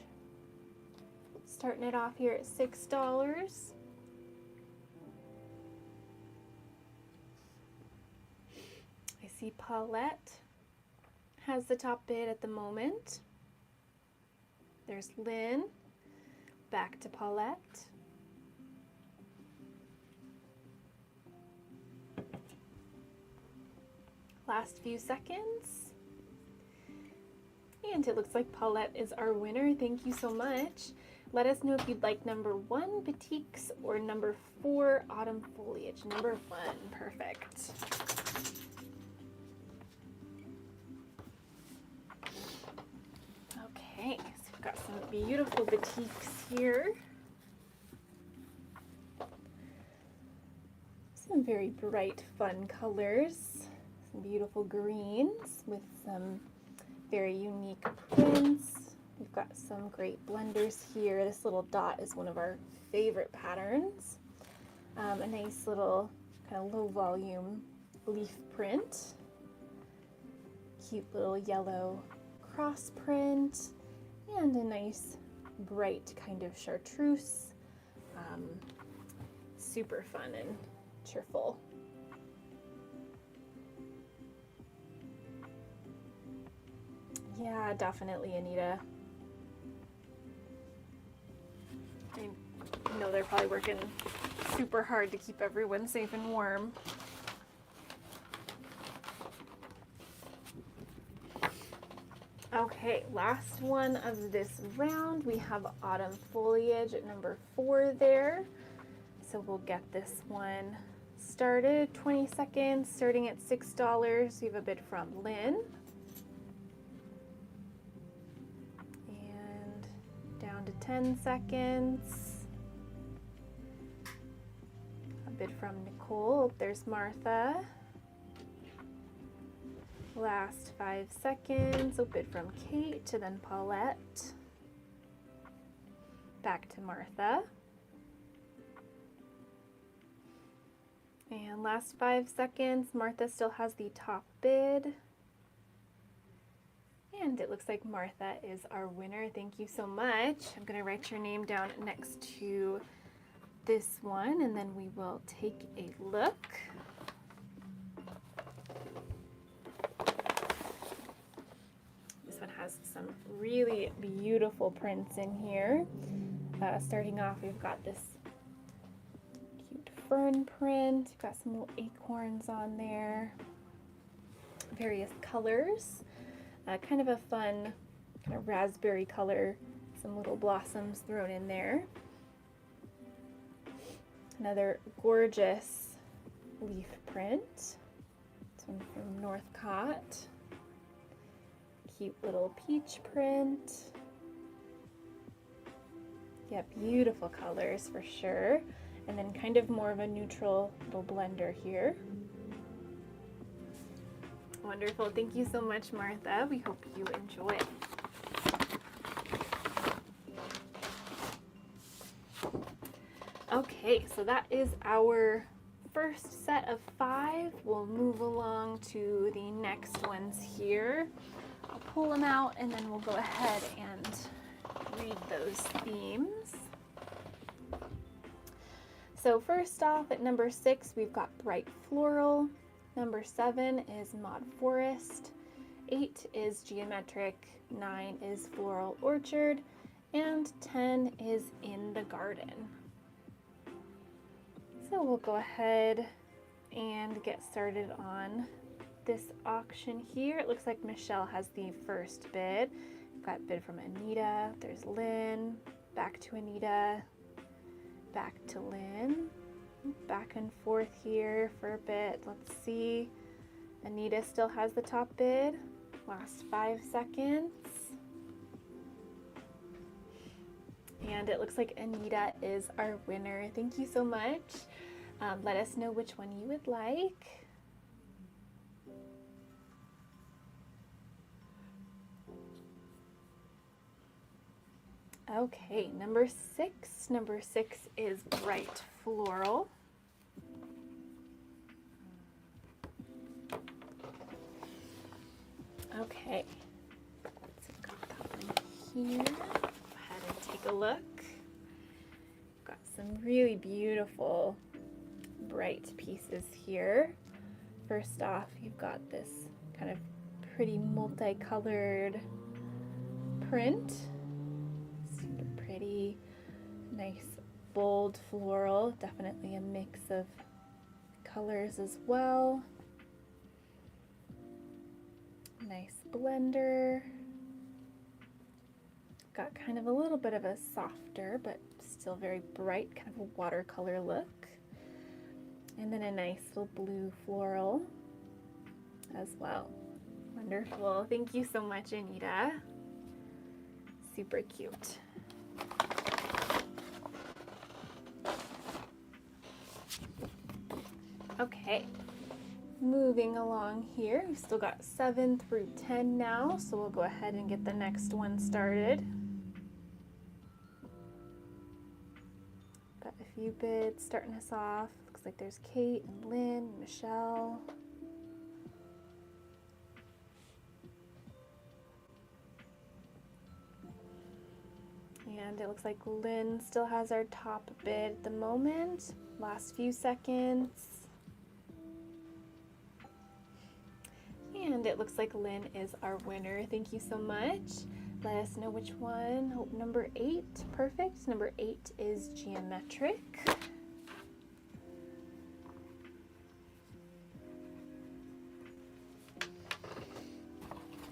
Starting it off here at $6. I see Paulette has the top bid at the moment. There's Lynn. Back to Paulette. Last few seconds. And it looks like Paulette is our winner. Thank you so much. Let us know if you'd like number 1, batiks, or number 4, autumn foliage. Number 1, perfect. Okay, so we've got some beautiful batiks here. Some very bright, fun colors. Some beautiful greens with some very unique prints. We've got some great blenders here. This little dot is one of our favorite patterns. A nice little kind of low volume leaf print. Cute little yellow cross print. And a nice bright kind of chartreuse. Super fun and cheerful. Yeah, definitely, Anita. I know they're probably working super hard to keep everyone safe and warm. Okay, last one of this round. We have autumn foliage at number 4 there. So we'll get this one started. 20 seconds, starting at $6. We have a bid from Lynn. And down to 10 seconds. A bid from Nicole. There's Martha. Last 5 seconds. A bid from Kate to then Paulette. Back to Martha. And last 5 seconds. Martha still has the top bid. And it looks like Martha is our winner. Thank you so much. I'm going to write your name down next to this one, and then we will take a look. This one has some really beautiful prints in here. Starting off, we've got this cute fern print. We've got some little acorns on there. Various colors. Kind of a fun kind of raspberry color. Some little blossoms thrown in there. Another gorgeous leaf print. This one from Northcott. Cute little peach print. Yeah, beautiful colors for sure. And then kind of more of a neutral little blender here. Wonderful. Thank you so much, Martha. We hope you enjoy. Okay, so that is our first set of 5. We'll move along to the next ones here. I'll pull them out and then we'll go ahead and read those themes. So first off, at number 6, we've got Bright Floral. Number 7 is Mod Forest. 8 is Geometric. 9 is Floral Orchard. And 10 is In the Garden. So we'll go ahead and get started on this auction here. It looks like Michelle has the first bid. We've got a bid from Anita. There's Lynn. Back to Anita. Back to Lynn, back and forth here for a bit. Let's see. Anita still has the top bid. Last 5 seconds. And it looks like Anita is our winner. Thank you so much. Let us know which one you would like. Okay, number 6. Number 6 is Bright Floral. Okay, so we've got that one here. Go ahead and take a look. We've got some really beautiful bright pieces here. First off, you've got this kind of pretty multicolored print. Pretty nice bold floral, definitely a mix of colors as well. Nice blender. Got kind of a little bit of a softer but still very bright kind of a watercolor look. And then a nice little blue floral as well. Wonderful. Thank you so much, Anita. Super cute. Okay, moving along here, we've still got 7 through 10 now, so we'll go ahead and get the next one started. Got a few bids starting us off. Looks like there's Kate and Lynn, and Michelle. And it looks like Lynn still has our top bid at the moment. Last few seconds. And it looks like Lynn is our winner. Thank you so much. Let us know which one. Oh, number 8. Perfect. Number 8 is Geometric.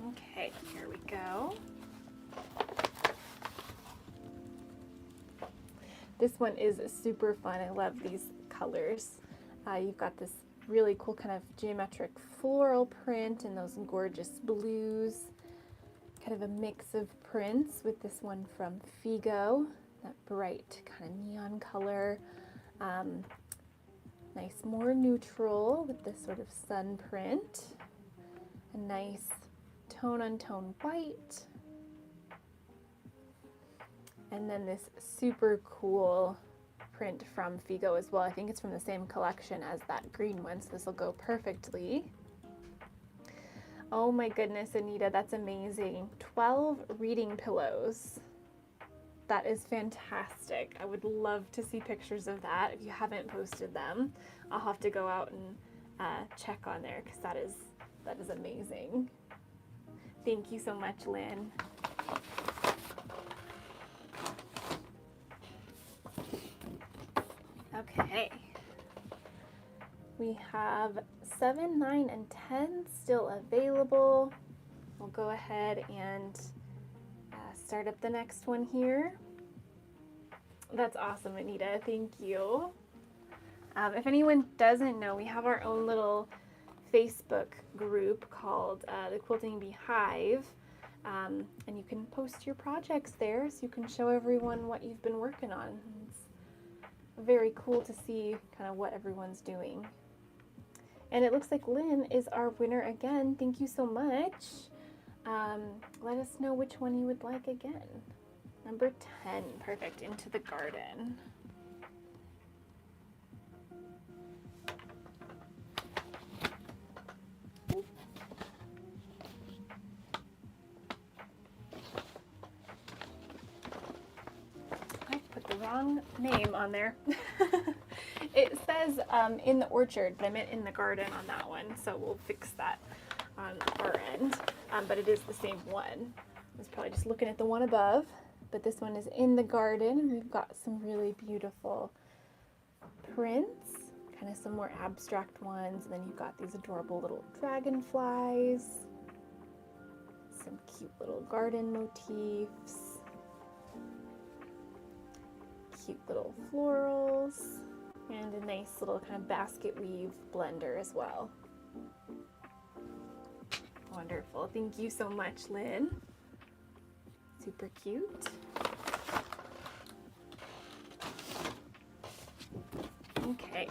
Okay, here we go. This one is super fun. I love these colors. You've got this really cool kind of geometric floral print and those gorgeous blues. Kind of a mix of prints with this one from Figo, that bright kind of neon color. Nice, more neutral with this sort of sun print. A nice tone-on-tone white. And then this super cool print from Figo as well. I think it's from the same collection as that green one, so this will go perfectly. Oh my goodness, Anita, that's amazing. 12 reading pillows. That is fantastic. I would love to see pictures of that. If you haven't posted them, I'll have to go out and check on there because that is amazing. Thank you so much, Lynn. Okay, we have 7, 9, and 10 still available. We'll go ahead and start up the next one here. That's awesome, Anita. Thank you. If anyone doesn't know, we have our own little Facebook group called the Quilting Beehive, and you can post your projects there so you can show everyone what you've been working on. It's very cool to see kind of what everyone's doing. And it looks like Lynn is our winner again. Thank you so much. Let us know which one you would like again. Number 10, perfect, Into the Garden. wrong name on there. It says in the orchard, but I meant in the garden on that one, so we'll fix that on our end. But it is the same one. I was probably just looking at the one above, but this one is in the garden, and we've got some really beautiful prints, kind of some more abstract ones, and then you've got these adorable little dragonflies, some cute little garden motifs, cute little florals, and a nice little kind of basket weave blender as well. Wonderful. Thank you so much, Lynn. Super cute. Okay.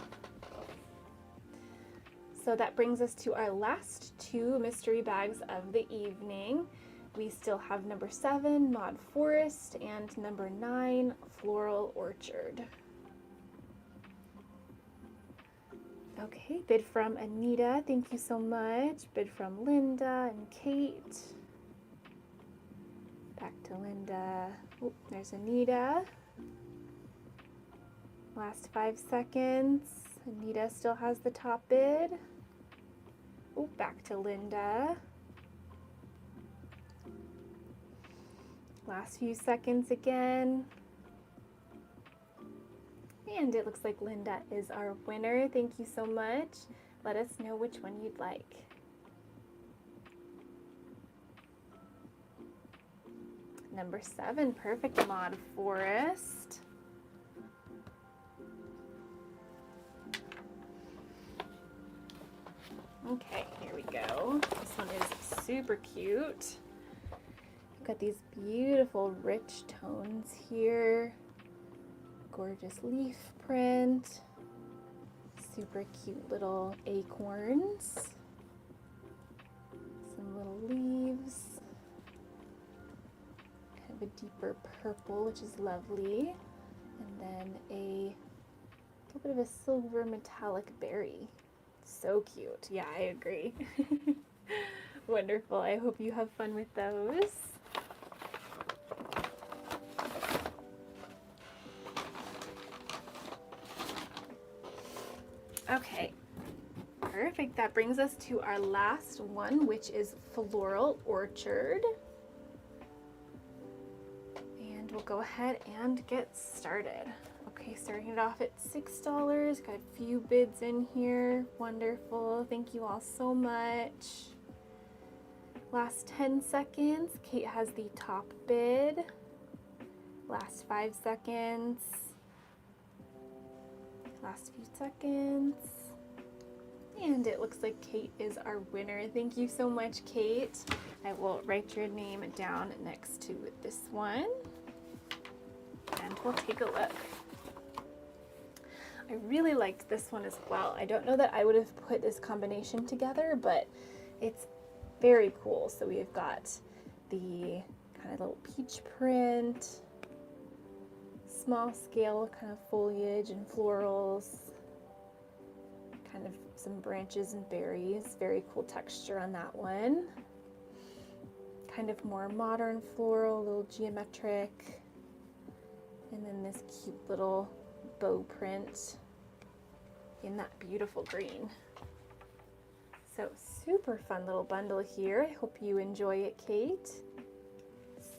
So that brings us to our last two mystery bags of the evening. We still have number 7, Mod Forest, and number 9, Floral Orchard. Okay, bid from Anita, thank you so much. Bid from Linda and Kate. Back to Linda. Oh, there's Anita. Last 5 seconds. Anita still has the top bid. Oh, back to Linda. Last few seconds again. And it looks like Linda is our winner. Thank you so much. Let us know which one you'd like. Number 7, perfect, Mod Forest. Okay, here we go. This one is super cute. We've got these beautiful rich tones here. Gorgeous leaf print. Super cute little acorns. Some little leaves. Kind of a deeper purple, which is lovely. And then a little bit of a silver metallic berry. So cute. Yeah, I agree. Wonderful. I hope you have fun with those. Okay, perfect. That brings us to our last one, which is Floral Orchard. And we'll go ahead and get started. Okay, starting it off at $6. Got a few bids in here. Wonderful. Thank you all so much. Last 10 seconds. Kate has the top bid. Last 5 seconds. Last few seconds. And it looks like Kate is our winner. Thank you so much, Kate. I will write your name down next to this one. And we'll take a look. I really liked this one as well. I don't know that I would have put this combination together, but it's very cool. So we've got the kind of little peach print, small scale kind of foliage and florals, kind of some branches and berries. Very cool texture on that one. Kind of more modern floral, a little geometric. And then this cute little bow print in that beautiful green. So super fun little bundle here. I hope you enjoy it, Kate.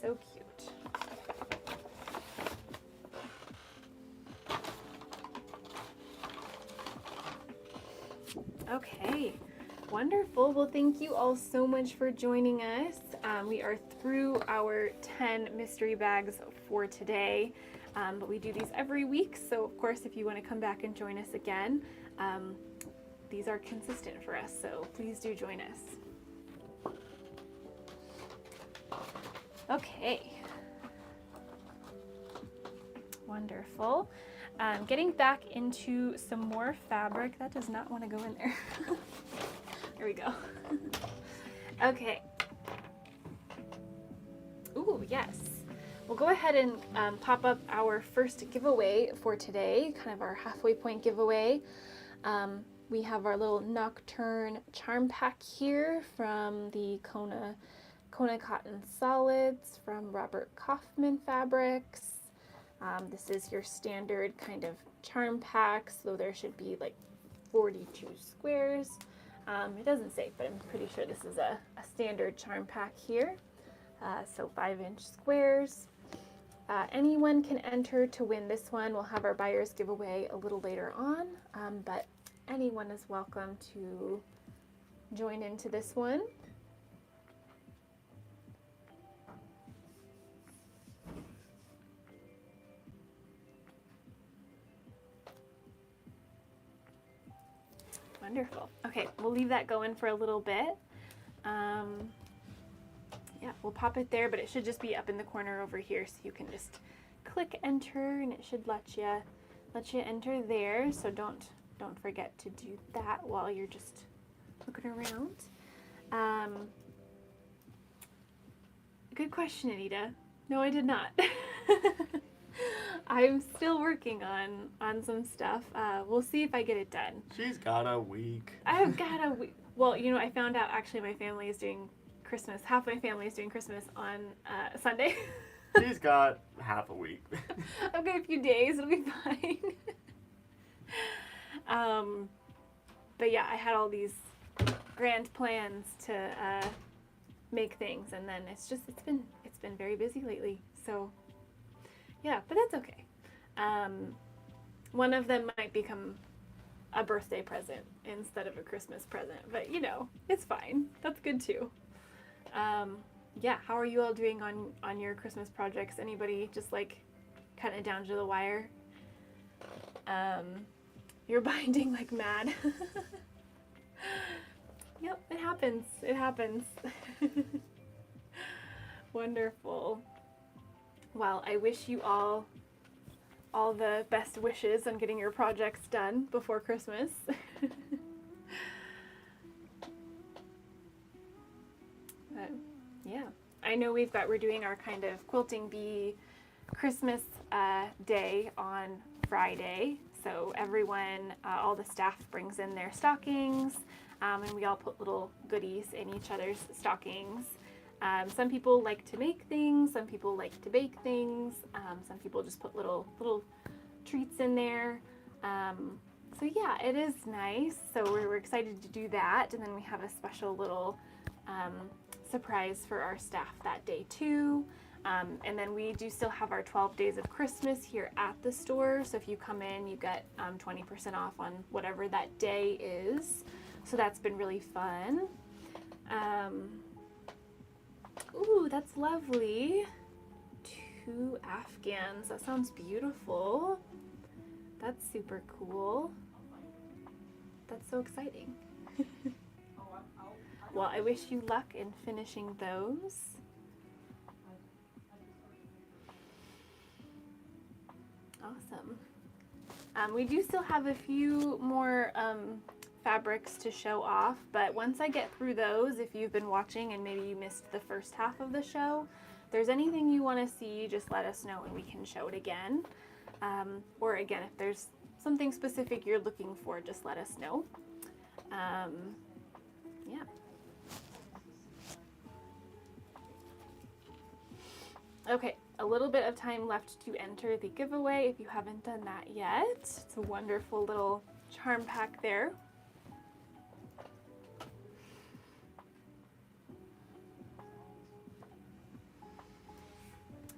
So cute. Okay, wonderful. Well, thank you all so much for joining us. We are through our 10 mystery bags for today. But we do these every week, so of course if you want to come back and join us again, these are consistent for us, so please do join us. Okay. Wonderful. Getting back into some more fabric. That does not want to go in there. There we go. Okay. Ooh, yes. We'll go ahead and pop up our first giveaway for today, kind of our halfway point giveaway. We have our little Nocturne charm pack here from the Kona Cotton Solids from Robert Kaufman Fabrics. This is your standard kind of charm pack, so there should be like 42 squares. It doesn't say, but I'm pretty sure this is a standard charm pack here. So 5-inch squares. Anyone can enter to win this one. We'll have our buyer's giveaway a little later on, but anyone is welcome to join into this one. Wonderful. Okay, we'll leave that going for a little bit. Yeah, we'll pop it there, but it should just be up in the corner over here, so you can just click enter, and it should let you enter there. So don't forget to do that while you're just looking around. Good question, Anita. No, I did not. I'm still working on some stuff. We'll see if I get it done. She's got a week. I've got a week. Well, you know, I found out actually my family is doing Christmas. Half my family is doing Christmas on Sunday. She's got half a week. I've got a few days. It'll be fine. But yeah, I had all these grand plans to make things, and then it's been very busy lately. So yeah, but that's okay. One of them might become a birthday present instead of a Christmas present, but you know, it's fine. That's good too. Yeah, how are you all doing on your Christmas projects? Anybody just like cutting it down to the wire? You're binding like mad. Yep, it happens. It happens. Wonderful. Well, I wish you all the best wishes on getting your projects done before Christmas. But, yeah, I know we're doing our kind of quilting bee Christmas day on Friday. So everyone, all the staff brings in their stockings, and we all put little goodies in each other's stockings. Some people like to make things, some people like to bake things, some people just put little treats in there. So yeah, it is nice. So we're excited to do that, and then we have a special little surprise for our staff that day too. And then we do still have our 12 days of Christmas here at the store. So if you come in, you get 20% off on whatever that day is. So that's been really fun. Ooh, that's lovely. 2 Afghans. That sounds beautiful. That's super cool. That's so exciting. Well, I wish you luck in finishing those. Awesome. We do still have a few more fabrics to show off, but once I get through those, if you've been watching and maybe you missed the first half of the show, if there's anything you want to see, just let us know and we can show it again. Or again, if there's something specific you're looking for, just let us know. Yeah. Okay, a little bit of time left to enter the giveaway if you haven't done that yet. It's a wonderful little charm pack there.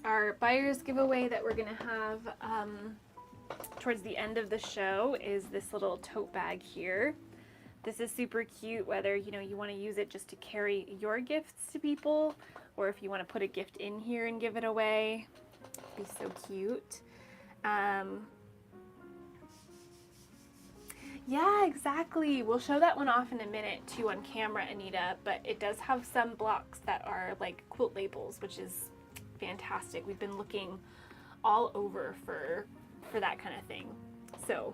Our buyer's giveaway that we're gonna have towards the end of the show is this little tote bag here. This is super cute, whether you want to use it just to carry your gifts to people, or if you want to put a gift in here and give it away. It'd be so cute. Yeah, exactly. We'll show that one off in a minute too on camera, Anita, but it does have some blocks that are like quilt labels, which is fantastic. We've been looking all over for that kind of thing. So,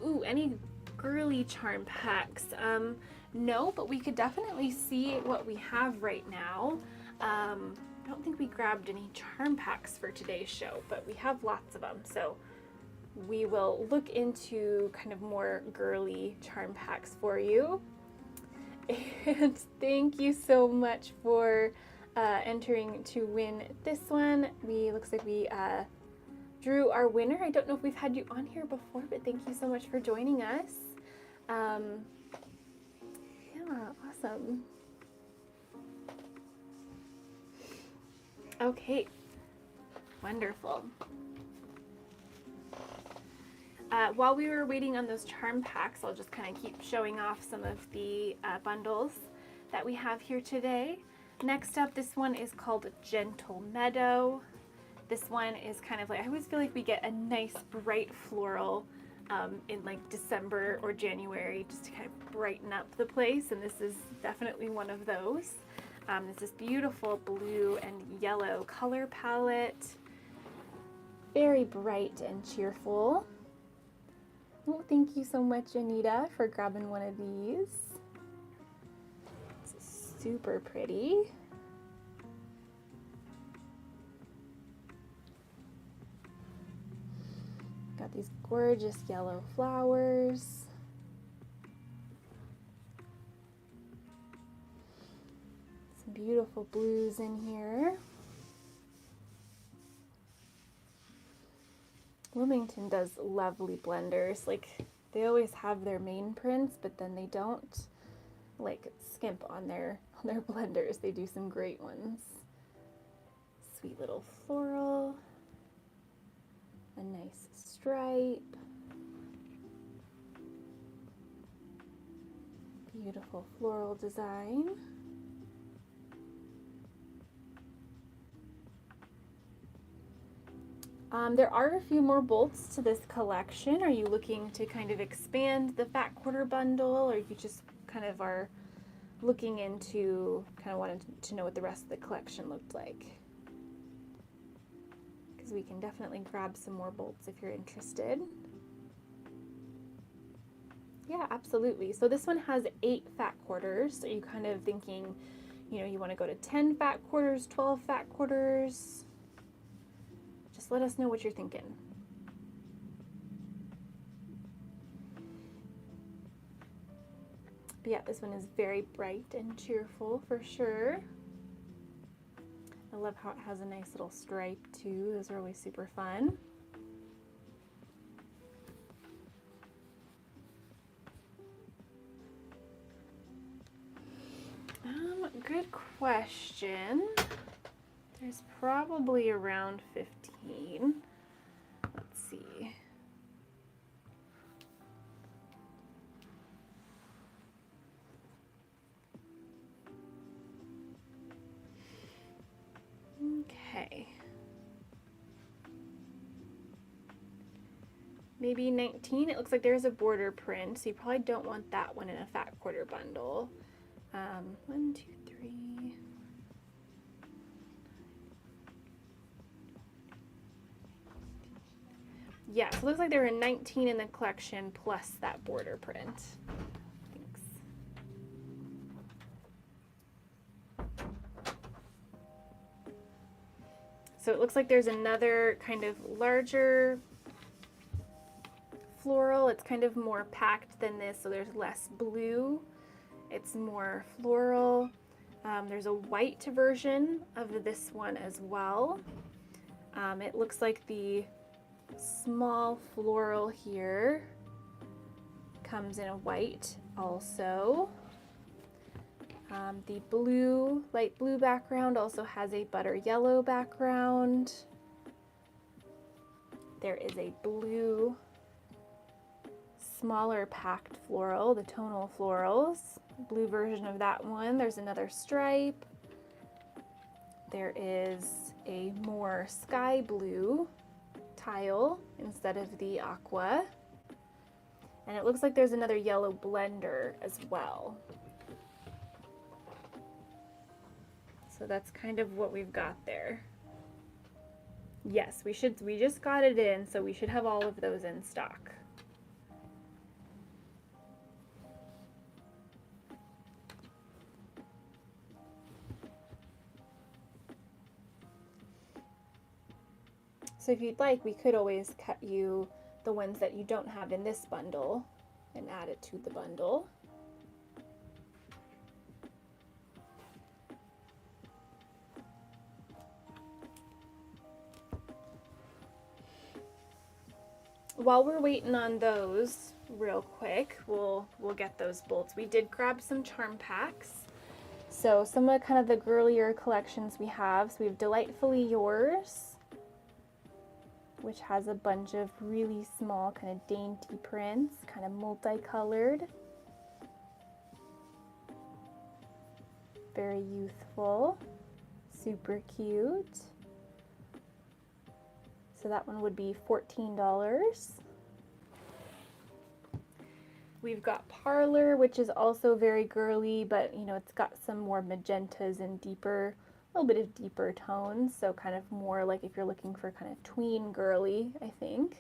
ooh, any girly charm packs? No, but we could definitely see what we have right now. I don't think we grabbed any charm packs for today's show, but we have lots of them. So we will look into kind of more girly charm packs for you. And thank you so much for entering to win this one. Looks like we drew our winner. I don't know if we've had you on here before, but thank you so much for joining us. Yeah, awesome. Okay, wonderful. While we were waiting on those charm packs, I'll just kind of keep showing off some of the bundles that we have here today. Next up, this one is called Gentle Meadow. This one is kind of like, I always feel like we get a nice bright floral in like December or January just to kind of brighten up the place, and this is definitely one of those. It's this beautiful blue and yellow color palette, very bright and cheerful. Oh, thank you so much, Anita, for grabbing one of these. It's super pretty. Got these gorgeous yellow flowers. Some beautiful blues in here. Wilmington does lovely blenders. Like, they always have their main prints, but then they don't like skimp on their blenders. They do some great ones. Sweet little floral, a nice stripe, beautiful floral design. There are a few more bolts to this collection. Are you looking to kind of expand the fat quarter bundle, or you just kind of are looking into, kind of wanted to know what the rest of the collection looked like? Because we can definitely grab some more bolts if you're interested. Yeah, absolutely. So this one has 8 fat quarters. Are you kind of thinking, you know, you want to go to 10 fat quarters, 12 fat quarters? Just let us know what you're thinking. But yeah, this one is very bright and cheerful for sure. I love how it has a nice little stripe too. Those are always super fun. Good question. There's probably around 15. Let's see. Okay. Maybe 19. It looks like there's a border print, so you probably don't want that one in a fat quarter bundle. 1, 2, 3. Yeah, so it looks like there were 19 in the collection plus that border print. Thanks. So it looks like there's another kind of larger floral. It's kind of more packed than this, so there's less blue. It's more floral. There's a white version of this one as well. It looks like the small floral here comes in a white also. The blue, light blue background also has a butter yellow background. There is a blue, smaller packed floral, the tonal florals. Blue version of that one. There's another stripe. There is a more sky blue tile instead of the aqua. And it looks like there's another yellow blender as well. So that's kind of what we've got there. Yes, we just got it in, so we should have all of those in stock. So if you'd like, we could always cut you the ones that you don't have in this bundle and add it to the bundle. while we're waiting on those real quick, we'll get those bolts. We did grab some charm packs. So some of kind of the girlier collections we have. So we have Delightfully Yours, which has a bunch of really small kind of dainty prints, kind of multicolored. Very youthful, super cute. So that one would be $14. We've got Parlor, which is also very girly, but you know, it's got some more magentas and deeper, a little bit of deeper tones. So kind of more like if you're looking for kind of tween girly, I think.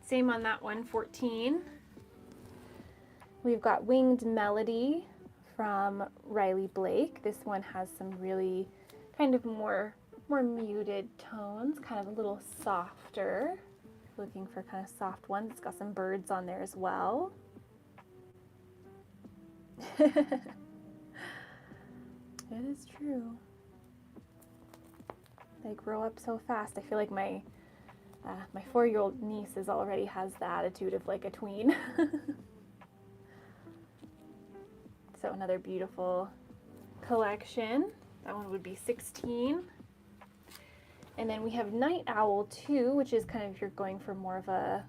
Same on that one, 14. We've got Winged Melody from Riley Blake. This one has some really kind of more muted tones, kind of a little softer. Looking for kind of soft ones. It's got some birds on there as well. It is true. They grow up so fast. I feel like my 4-year-old niece already has the attitude of like a tween. So another beautiful collection. That one would be 16. And then we have Night Owl 2, which is kind of if you're going for more of a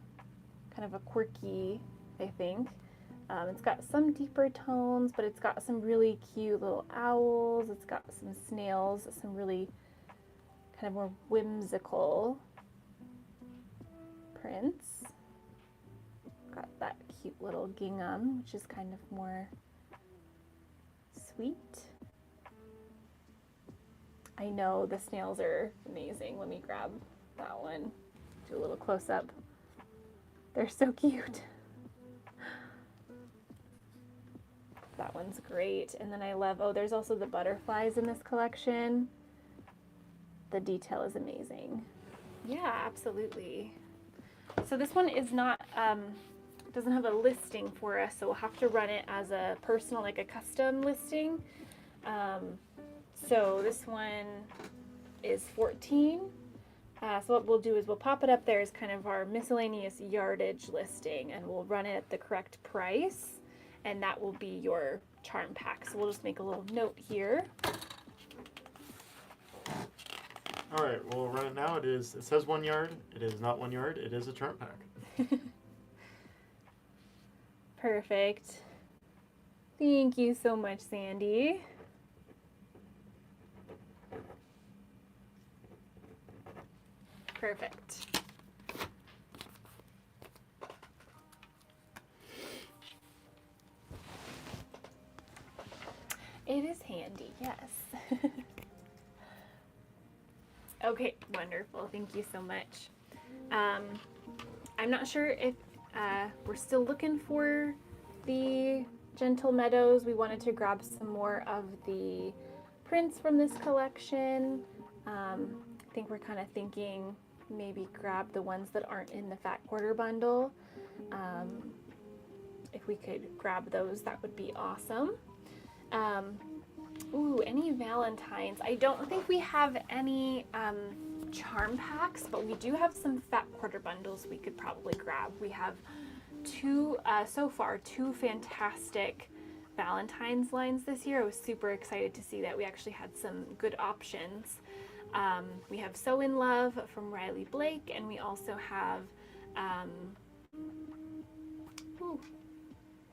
kind of a quirky, I think. It's got some deeper tones, but it's got some really cute little owls. It's got some snails, some really kind of more whimsical prints. Got that cute little gingham, which is kind of more sweet. I know the snails are amazing. Let me grab that one. Do a little close up. They're so cute. That one's great. And then I love, oh, there's also the butterflies in this collection. The detail is amazing. Yeah, absolutely. So this one is not, doesn't have a listing for us, so we'll have to run it as a personal, like a custom listing. So this one is 14. So what we'll do is we'll pop it up there as kind of our miscellaneous yardage listing, and we'll run it at the correct price, and that will be your charm pack. So we'll just make a little note here. All right, we'll run it now. It says 1 yard. It is not 1 yard. It is a charm pack. Perfect. Thank you so much, Sandy. Perfect. It is handy, yes. Okay, wonderful. Thank you so much. I'm not sure if we're still looking for the Gentle Meadows. We wanted to grab some more of the prints from this collection. I think we're kind of thinking maybe grab the ones that aren't in the Fat Quarter bundle. If we could grab those, that would be awesome. Ooh, any Valentines? I don't think we have any charm packs, but we do have some Fat Quarter bundles we could probably grab. We have so far two fantastic Valentine's lines this year. I was super excited to see that we actually had some good options. We have So In Love from Riley Blake, and we also have,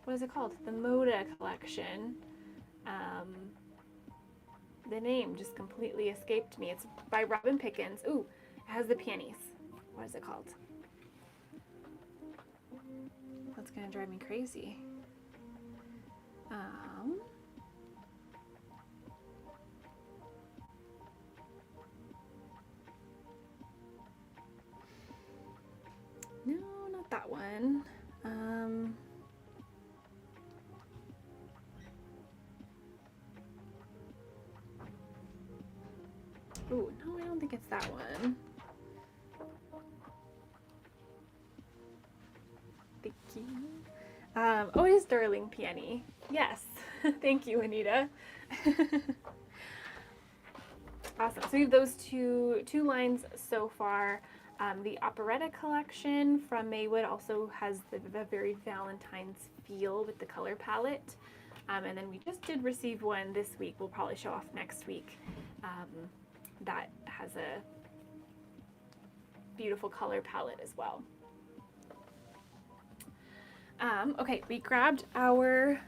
what is it called? The Moda collection. The name just completely escaped me. It's by Robin Pickens. Ooh, it has the peonies. What is it called? That's gonna drive me crazy. No, not that one. Ooh, no, I don't think it's that one. Thank you. Oh, it is Darling Peony. Yes. Thank you, Anita. Awesome. So we have those two lines so far. The Operetta collection from Maywood also has the very Valentine's feel with the color palette. And then we just did receive one this week. We'll probably show off next week. That has a beautiful color palette as well. Okay, we grabbed our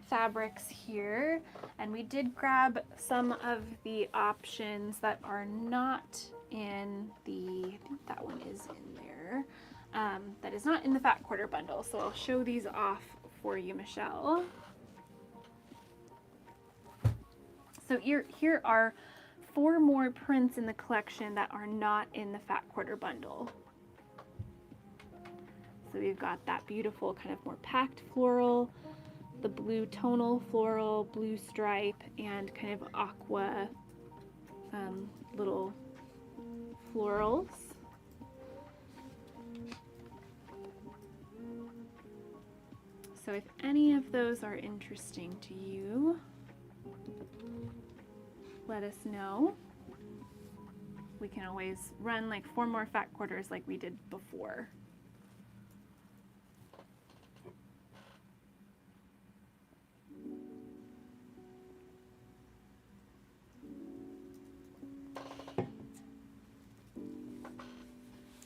fabrics here, and we did grab some of the options that are not in the, I think that one is in there, that is not in the fat quarter bundle. So I'll show these off for you, Michelle. So here are 4 more prints in the collection that are not in the fat quarter bundle. So we've got that beautiful kind of more packed floral, the blue tonal floral, blue stripe, and kind of aqua little florals. So if any of those are interesting to you, let us know. We can always run like 4 more fat quarters like we did before.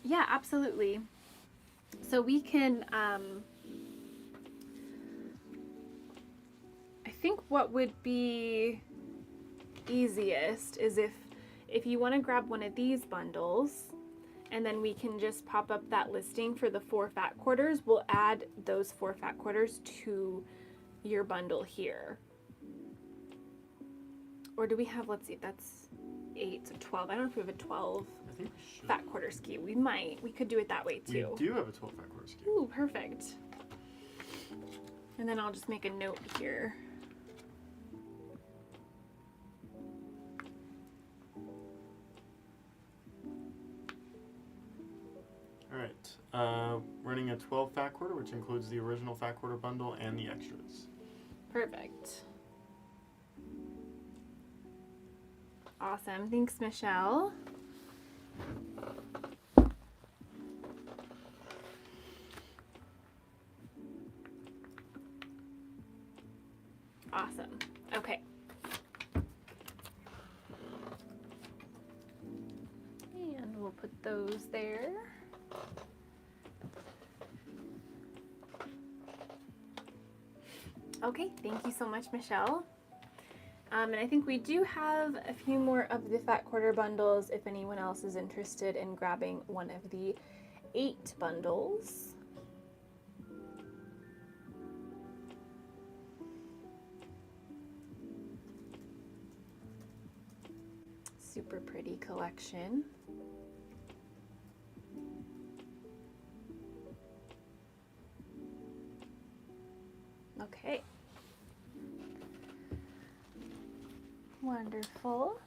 Yeah, absolutely. So we can, I think what would be easiest is if you want to grab one of these bundles, and then we can just pop up that listing for the 4 fat quarters. We'll add those 4 fat quarters to your bundle here. Or do we have, let's see, that's 8, so 12. I don't know if we have a 12 I think we should. fat quarter SKU. We might. We could do it that way too. We do have a 12 fat quarter SKU. Ooh, perfect. And then I'll just make a note here. Alright, running a 12 fat quarter, which includes the original fat quarter bundle and the extras. Perfect. Awesome. Thanks, Michelle. Awesome. Okay. And we'll put those there. Okay, thank you so much, Michelle. And I think we do have a few more of the fat quarter bundles if anyone else is interested in grabbing one of the 8 bundles. Super pretty collection. Okay. Wonderful.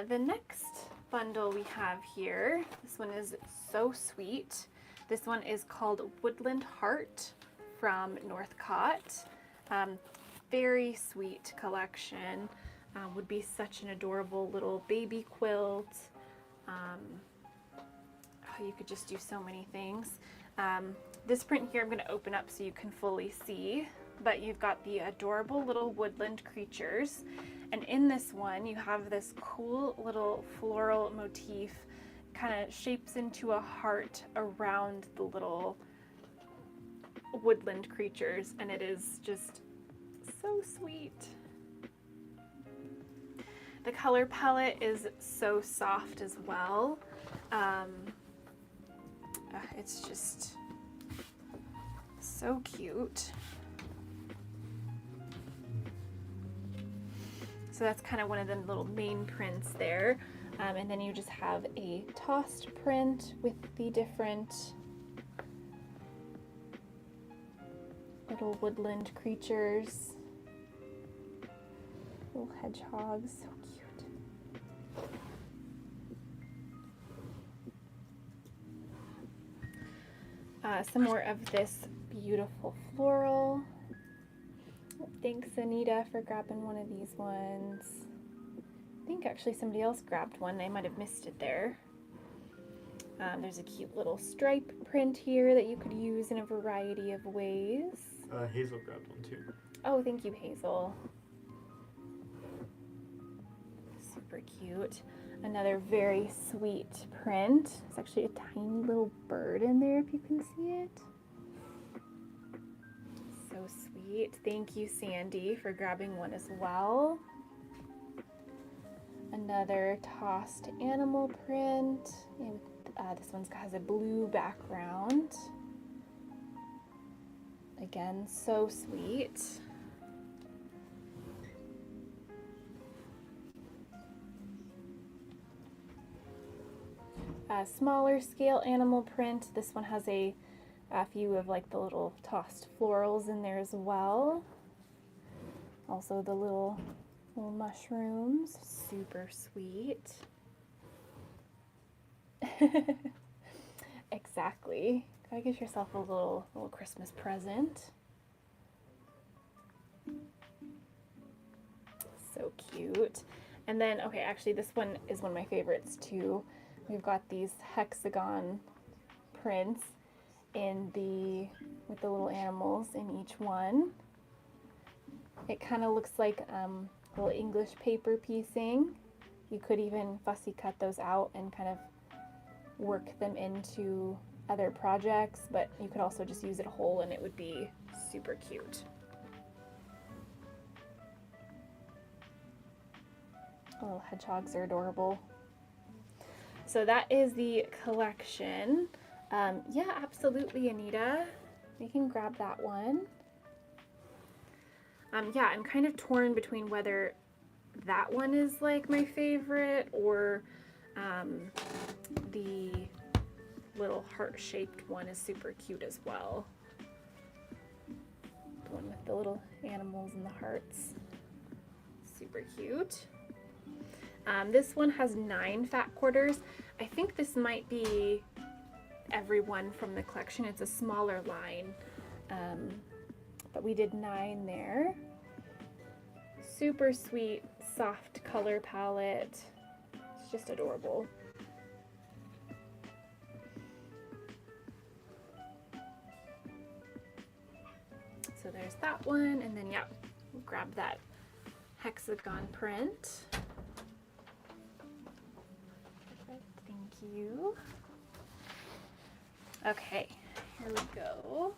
The next bundle we have here, this one is so sweet. This one is called Woodland Heart from Northcott. Very sweet collection. Would be such an adorable little baby quilt. You could just do so many things. This print here I'm going to open up so you can fully see. But you've got the adorable little woodland creatures, and in this one you have this cool little floral motif, kind of shapes into a heart around the little woodland creatures, and it is just so sweet. The color palette is so soft as well. It's just so cute. So that's kind of one of the little main prints there. And then you just have a tossed print with the different little woodland creatures. Little hedgehogs, so cute. Some more of this beautiful floral. Thanks, Anita, for grabbing one of these ones. I think actually somebody else grabbed one. I might have missed it there. There's a cute little stripe print here that you could use in a variety of ways. Hazel grabbed one too. Oh, thank you, Hazel. Super cute. Another very sweet print. It's actually a tiny little bird in there if you can see it. So sweet. Thank you, Sandy, for grabbing one as well. Another tossed animal print. And, this one has a blue background. Again, so sweet. A smaller scale animal print. This one has a few of like the little tossed florals in there as well. Also the little mushrooms, super sweet. Exactly. Gotta get yourself a little Christmas present. So cute. And then, okay, actually this one is one of my favorites too. We've got these hexagon prints with the little animals in each one. It kind of looks like little English paper piecing. You could even fussy cut those out and kind of work them into other projects, but you could also just use it whole and it would be super cute. Little hedgehogs are adorable. So that is the collection. Yeah, absolutely, Anita. We can grab that one. Yeah, I'm kind of torn between whether that one is like my favorite or the little heart-shaped one is super cute as well. The one with the little animals and the hearts. Super cute. This one has 9 fat quarters. I think this might be every one from the collection. It's a smaller line, but we did 9 there. Super sweet, soft color palette. It's just adorable. So there's that one, and then yeah, we'll grab that hexagon print. Thank you. Okay, here we go.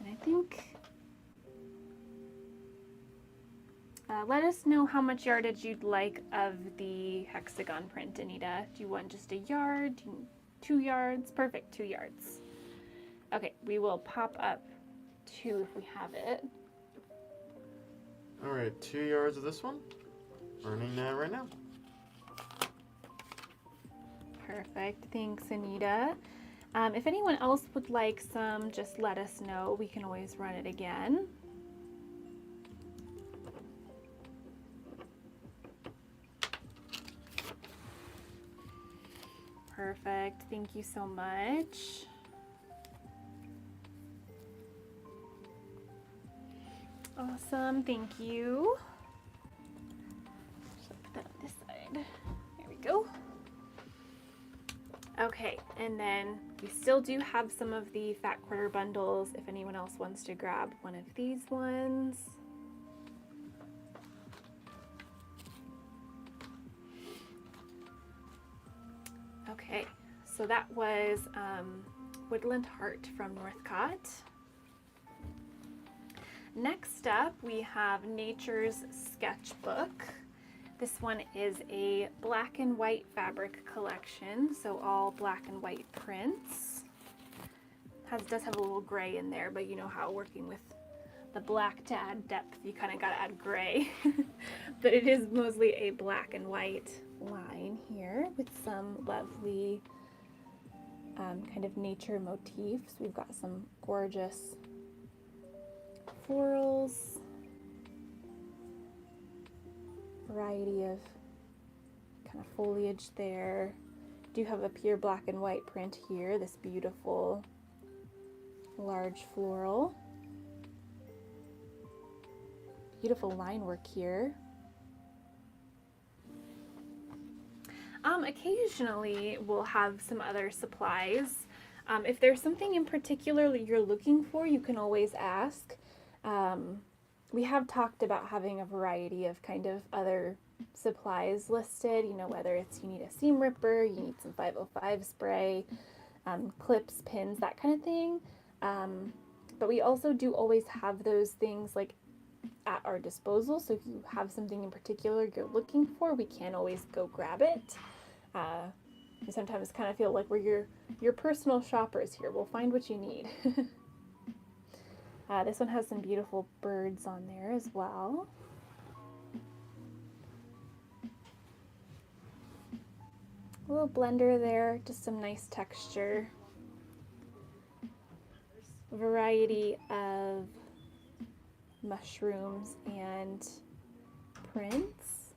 And I think, let us know how much yardage you'd like of the hexagon print, Anita. Do you want just a yard, 2 yards? Perfect, 2 yards. Okay, we will pop up 2 if we have it. All right, 2 yards of this one. Burning that right now. Perfect, thanks, Anita. If anyone else would like some, just let us know. We can always run it again. Perfect, thank you so much. Awesome, thank you. So put that on this side. There we go. Okay, and then we still do have some of the fat quarter bundles if anyone else wants to grab one of these ones. Okay, so that was Woodland Heart from Northcott. Next up, we have Nature's Sketchbook. This one is a black and white fabric collection, so all black and white prints. Does have a little gray in there, but you know how working with the black to add depth, you kind of got to add gray. But it is mostly a black and white line here with some lovely kind of nature motifs. We've got some gorgeous florals, variety of kind of foliage there. Do have a pure black and white print here, this beautiful large floral. Beautiful line work here. Occasionally we'll have some other supplies. If there's something in particular you're looking for, you can always ask. We have talked about having a variety of kind of other supplies listed, you know, whether it's you need a seam ripper, you need some 505 spray, clips, pins, that kind of thing. But we also do always have those things like at our disposal. So if you have something in particular you're looking for, we can always go grab it. We sometimes kind of feel like we're your personal shoppers here. We'll find what you need. This one has some beautiful birds on there as well. A little blender there, just some nice texture. A variety of mushrooms and prints.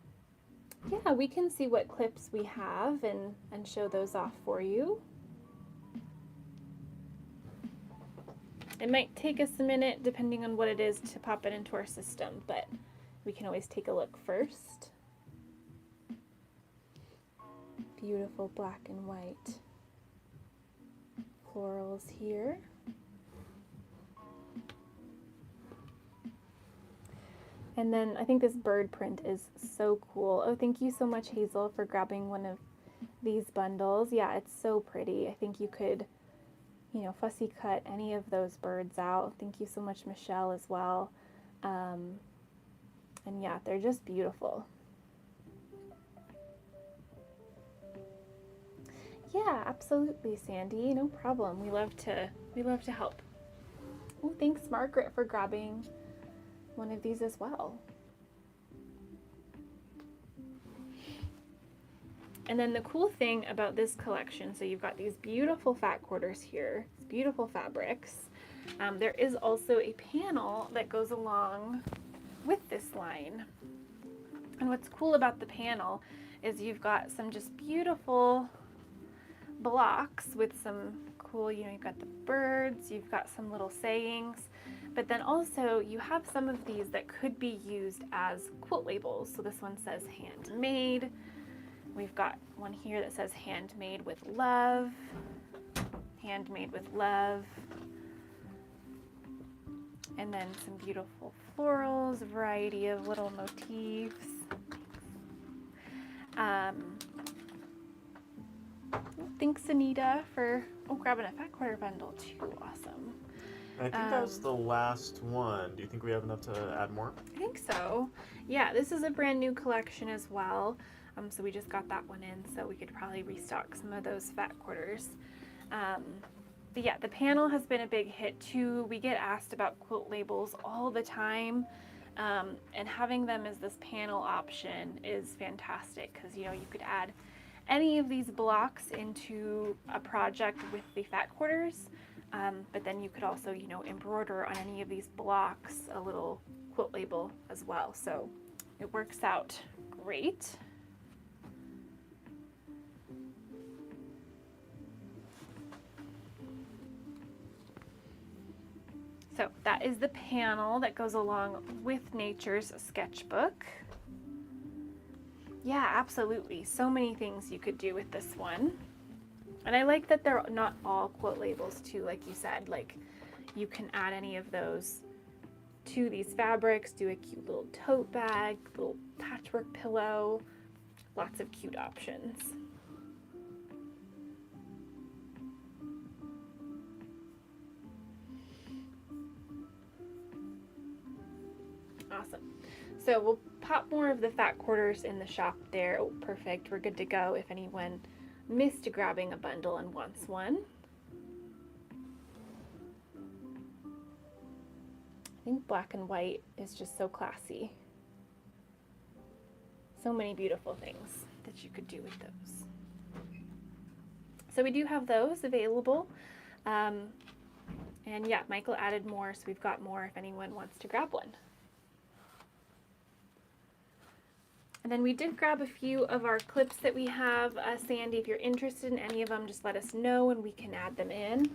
Yeah, we can see what clips we have and show those off for you. It might take us a minute depending on what it is to pop it into our system, but we can always take a look first. Beautiful black and white florals here. And then I think this bird print is so cool. Oh, thank you so much, Hazel, for grabbing one of these bundles. Yeah, it's so pretty. I think you could, you know, fussy cut any of those birds out. Thank you so much, Michelle, as well. And yeah, they're just beautiful. Yeah, absolutely, Sandy. No problem. We love to help. Oh, thanks, Margaret, for grabbing one of these as well. And then the cool thing about this collection, so you've got these beautiful fat quarters here, beautiful fabrics. There is also a panel that goes along with this line. And what's cool about the panel is you've got some just beautiful blocks with some cool, you know, you've got the birds, you've got some little sayings, but then also you have some of these that could be used as quilt labels. So this one says handmade. We've got one here that says handmade with love, handmade with love. And then some beautiful florals, a variety of little motifs. Thanks, Anita, for grabbing a fat quarter bundle too. Awesome. I think that was the last one. Do you think we have enough to add more? I think so. Yeah, this is a brand new collection as well. So we just got that one in, so we could probably restock some of those fat quarters. But yeah, the panel has been a big hit too. We get asked about quilt labels all the time. And having them as this panel option is fantastic because, you know, you could add any of these blocks into a project with the fat quarters, but then you could also, you know, embroider on any of these blocks a little quilt label as well. So it works out great. So that is the panel that goes along with Nature's sketchbook. Yeah, absolutely. So many things you could do with this one. And I like that they're not all quilt labels too, like you said. Like, you can add any of those to these fabrics, do a cute little tote bag, little patchwork pillow, lots of cute options. Awesome. So we'll pop more of the fat quarters in the shop there. Oh, perfect. We're good to go if anyone missed grabbing a bundle and wants one. I think black and white is just so classy. So many beautiful things that you could do with those. So we do have those available. And yeah, Michael added more, so we've got more if anyone wants to grab one. And then we did grab a few of our clips that we have. Sandy, if you're interested in any of them, just let us know and we can add them in.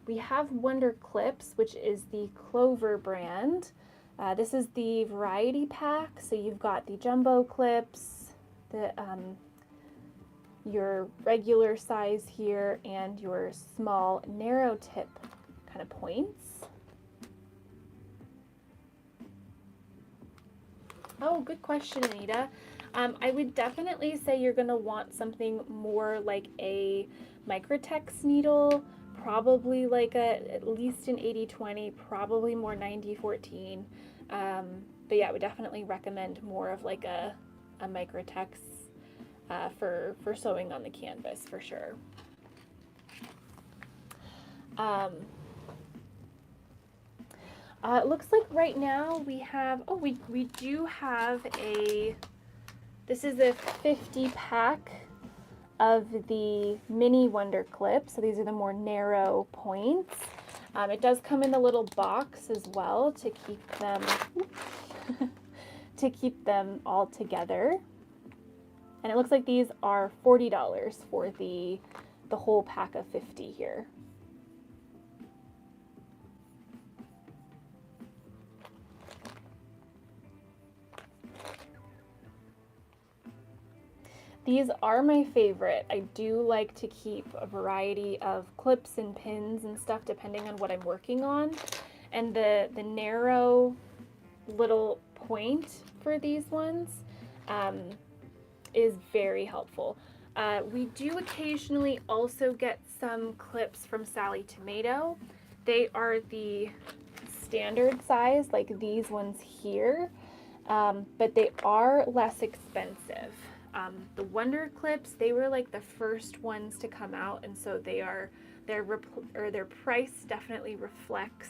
We have Wonder Clips, which is the Clover brand. This is the variety pack, so you've got the jumbo clips, the your regular size here, and your small narrow tip kind of points. Oh, good question, Anita. I would definitely say you're going to want something more like a Microtex needle, probably like at least an 80-20, probably more 90-14. But yeah, I would definitely recommend more of like a Microtex for sewing on the canvas for sure. It looks like right now we have, we do have this is a 50 pack of the mini Wonder Clips. So these are the more narrow points. It does come in a little box as well to keep them, to keep them all together. And it looks like these are $40 for the whole pack of 50 here. These are my favorite. I do like to keep a variety of clips and pins and stuff depending on what I'm working on. And the narrow little point for these ones is very helpful. We do occasionally also get some clips from Sally Tomato. They are the standard size, like these ones here, but they are less expensive. The Wonder Clips, they were like the first ones to come out, and so their price definitely reflects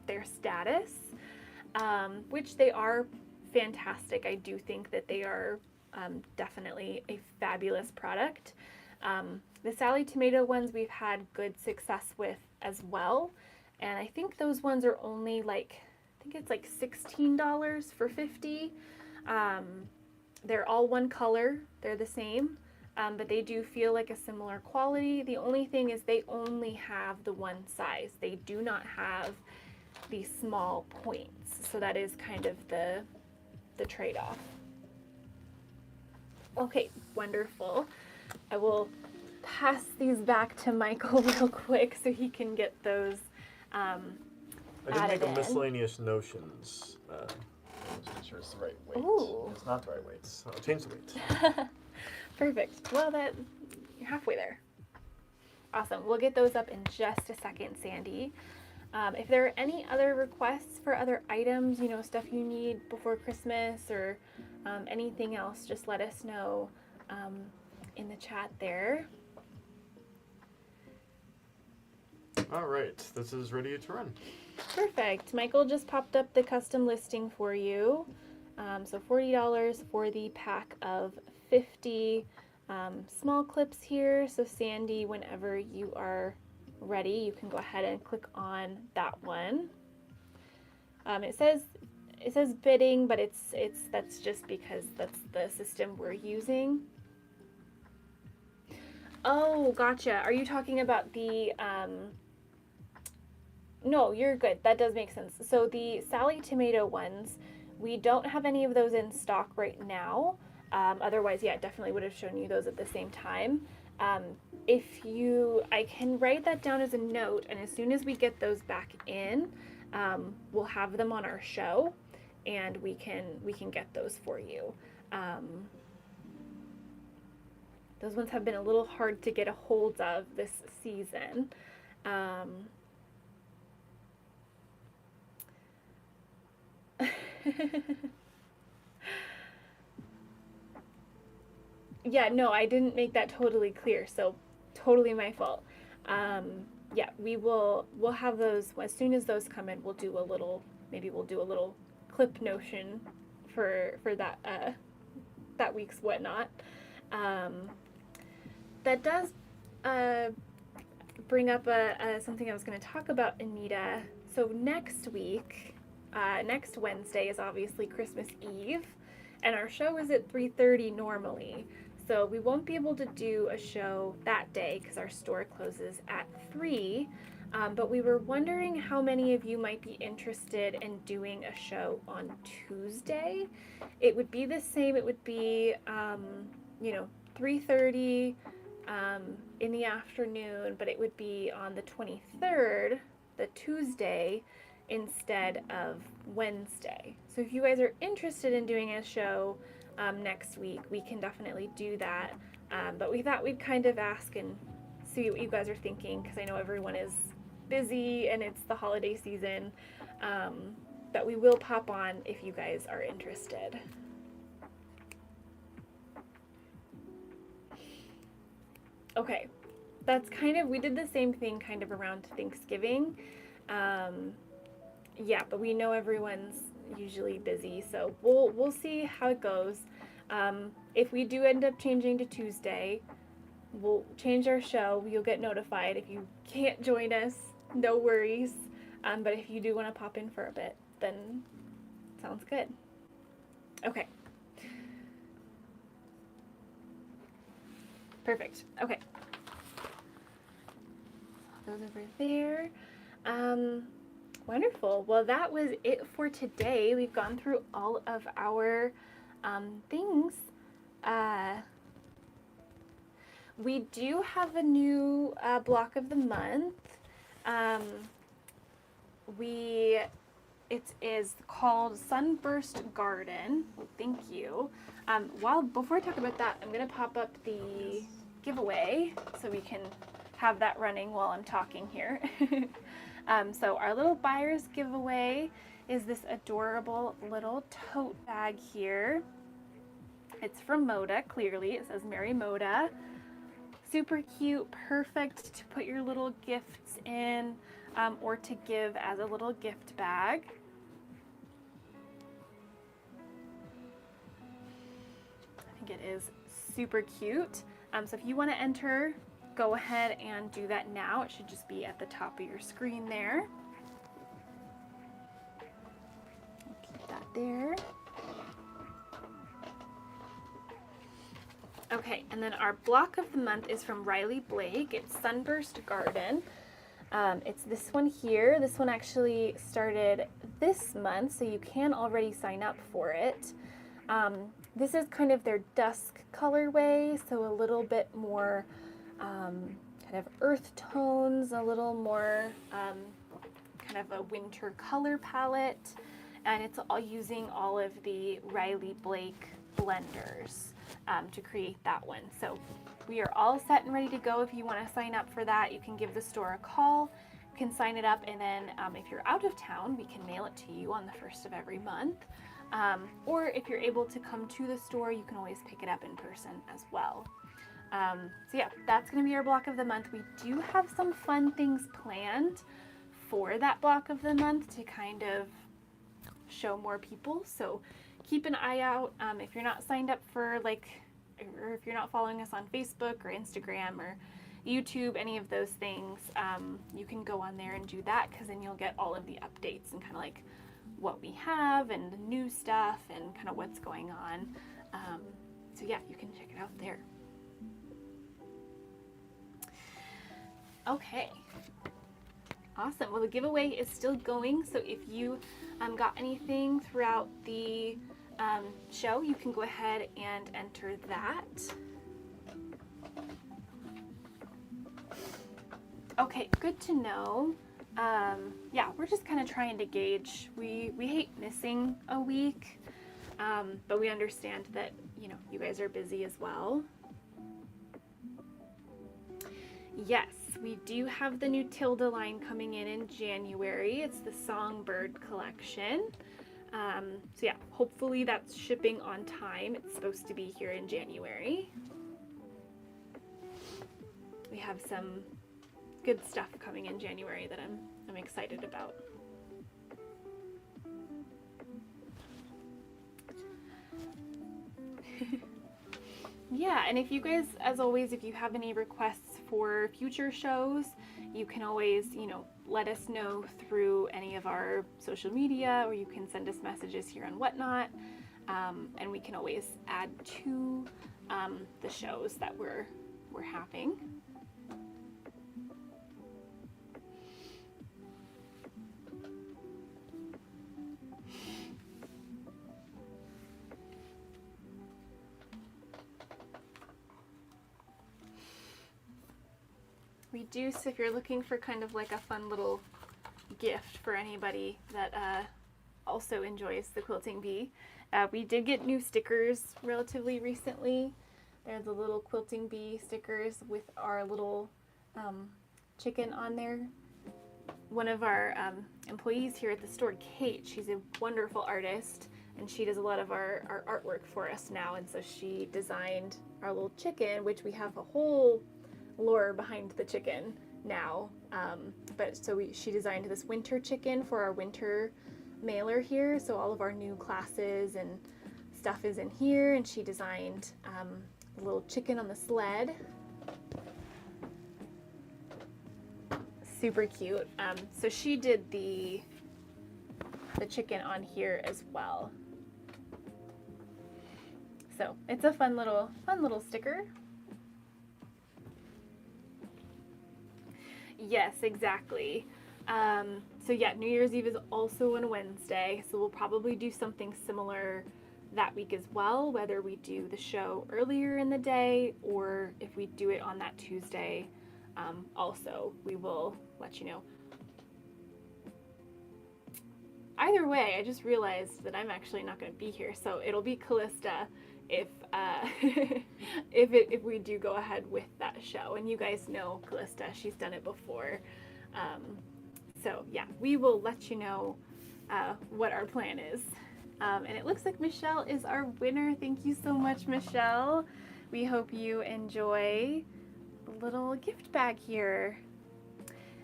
their status, which they are fantastic. I do think that they are definitely a fabulous product. The Sally Tomato ones we've had good success with as well, and I think those ones are only like, I think it's like $16 for 50. They're all one color, they're the same, but they do feel like a similar quality. The only thing is they only have the one size. They do not have the small points, so that is kind of the trade-off. Okay, wonderful. I will pass these back to Michael real quick so he can get those I did make a miscellaneous notions. Just make sure it's the right weight. Ooh. It's not the right weight, so I'll change the weight. Perfect. Well, you're halfway there. Awesome. We'll get those up in just a second, Sandy. If there are any other requests for other items, you know, stuff you need before Christmas or anything else, just let us know in the chat there. All right, this is ready to run. Perfect. Michael just popped up the custom listing for you. So $40 for the pack of 50 small clips here. So Sandy, whenever you are ready, you can go ahead and click on that one. It says bidding, but that's just because that's the system we're using. Oh, gotcha. Are you talking about the no, you're good. That does make sense. So the Sally Tomato ones, we don't have any of those in stock right now. Otherwise, yeah, definitely would have shown you those at the same time. I can write that down as a note, and as soon as we get those back in, we'll have them on our show, and we can get those for you. Those ones have been a little hard to get a hold of this season. Yeah, no, I didn't make that totally clear, so totally my fault. Yeah, we'll have those as soon as those come in. We'll do a little clip notion for that week's whatnot. That does bring up something I was going to talk about, Anita. So next week, next Wednesday is obviously Christmas Eve, and our show is at 3:30 normally. So we won't be able to do a show that day because our store closes at 3. but we were wondering how many of you might be interested in doing a show on Tuesday. It would be the same. It would be, 3:30 in the afternoon, but it would be on the 23rd, the Tuesday, instead of Wednesday. So if you guys are interested in doing a show next week, we can definitely do that. But we thought we'd kind of ask and see what you guys are thinking, because I know everyone is busy and it's the holiday season. But we will pop on if you guys are interested. Okay, that's kind of, we did the same thing kind of around Thanksgiving. Yeah, but we know everyone's usually busy, so we'll see how it goes. If we do end up changing to Tuesday, we'll change our show. You'll get notified. If you can't join us, no worries. But if you do want to pop in for a bit, then sounds good. Okay. Perfect. Okay. Those over there. Wonderful. Well, that was it for today. We've gone through all of our things. We do have a new block of the month. It is called Sunburst Garden. Well, thank you. Before I talk about that, I'm going to pop up the giveaway so we can have that running while I'm talking here. So our little buyer's giveaway is this adorable little tote bag here. It's from Moda, clearly. It says Merry Moda. Super cute, perfect to put your little gifts in or to give as a little gift bag. I think it is super cute. So if you want to enter, go ahead and do that now. It should just be at the top of your screen there. I'll keep that there. Okay, and then our block of the month is from Riley Blake. It's Sunburst Garden. It's this one here. This one actually started this month, so you can already sign up for it. This is kind of their dusk colorway, so a little bit more kind of earth tones, a little more kind of a winter color palette, and it's all using all of the Riley Blake blenders to create that one. So we are all set and ready to go. If you want to sign up for that, you can give the store a call, you can sign it up, and then if you're out of town, we can mail it to you on the first of every month. Or if you're able to come to the store, you can always pick it up in person as well. So yeah, that's going to be our block of the month. We do have some fun things planned for that block of the month to kind of show more people. So keep an eye out. If you're not signed up for or if you're not following us on Facebook or Instagram or YouTube, any of those things, you can go on there and do that, because then you'll get all of the updates and kind of like what we have and the new stuff and kind of what's going on. So yeah, you can check it out there. Okay, awesome. Well, the giveaway is still going, so if you got anything throughout the show, you can go ahead and enter that. Okay, good to know. Yeah, we're just kind of trying to gauge. We hate missing a week, but we understand that, you guys are busy as well. Yes, we do have the new Tilda line coming in January. It's the Songbird collection. So yeah, hopefully that's shipping on time. It's supposed to be here in January. We have some good stuff coming in January that I'm excited about. Yeah, and if you guys, as always, if you have any requests for future shows, you can always, let us know through any of our social media, or you can send us messages here on Whatnot, and we can always add to the shows that we're having. we do, so if you're looking for kind of like a fun little gift for anybody that also enjoys the Quilting Bee, we did get new stickers relatively recently. They're the little Quilting Bee stickers with our little chicken on there. One of our employees here at the store, Kate, she's a wonderful artist, and she does a lot of our artwork for us now, and so she designed our little chicken, which we have a whole lore behind the chicken now. She designed this winter chicken for our winter mailer here, so all of our new classes and stuff is in here, and she designed a little chicken on the sled. Super cute. So she did the chicken on here as well. So it's a fun little sticker. Yes, exactly. So yeah, New Year's Eve is also on Wednesday, so we'll probably do something similar that week as well, whether we do the show earlier in the day or if we do it on that Tuesday. Also, we will let you know. Either way, I just realized that I'm actually not going to be here, so it'll be Callista if if we do go ahead with that show. And you guys know Callista; she's done it before. So yeah, we will let you know what our plan is. And it looks like Michelle is our winner. Thank you so much, Michelle. We hope you enjoy the little gift bag here.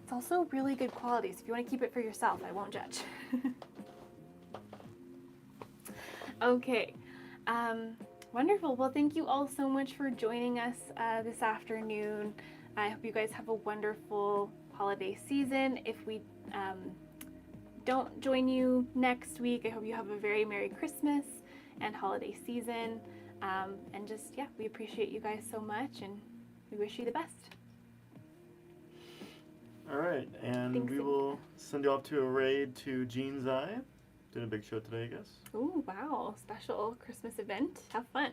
It's also really good quality, so if you want to keep it for yourself, I won't judge. Okay, wonderful. Well, thank you all so much for joining us this afternoon. I hope you guys have a wonderful holiday season. If we don't join you next week, I hope you have a very Merry Christmas and holiday season. And just, yeah, we appreciate you guys so much, and we wish you the best. All right, and Thanks. we will send you off to a raid to Jean's Eye. Doing a big show today, I guess. Ooh, wow, special Christmas event. Have fun.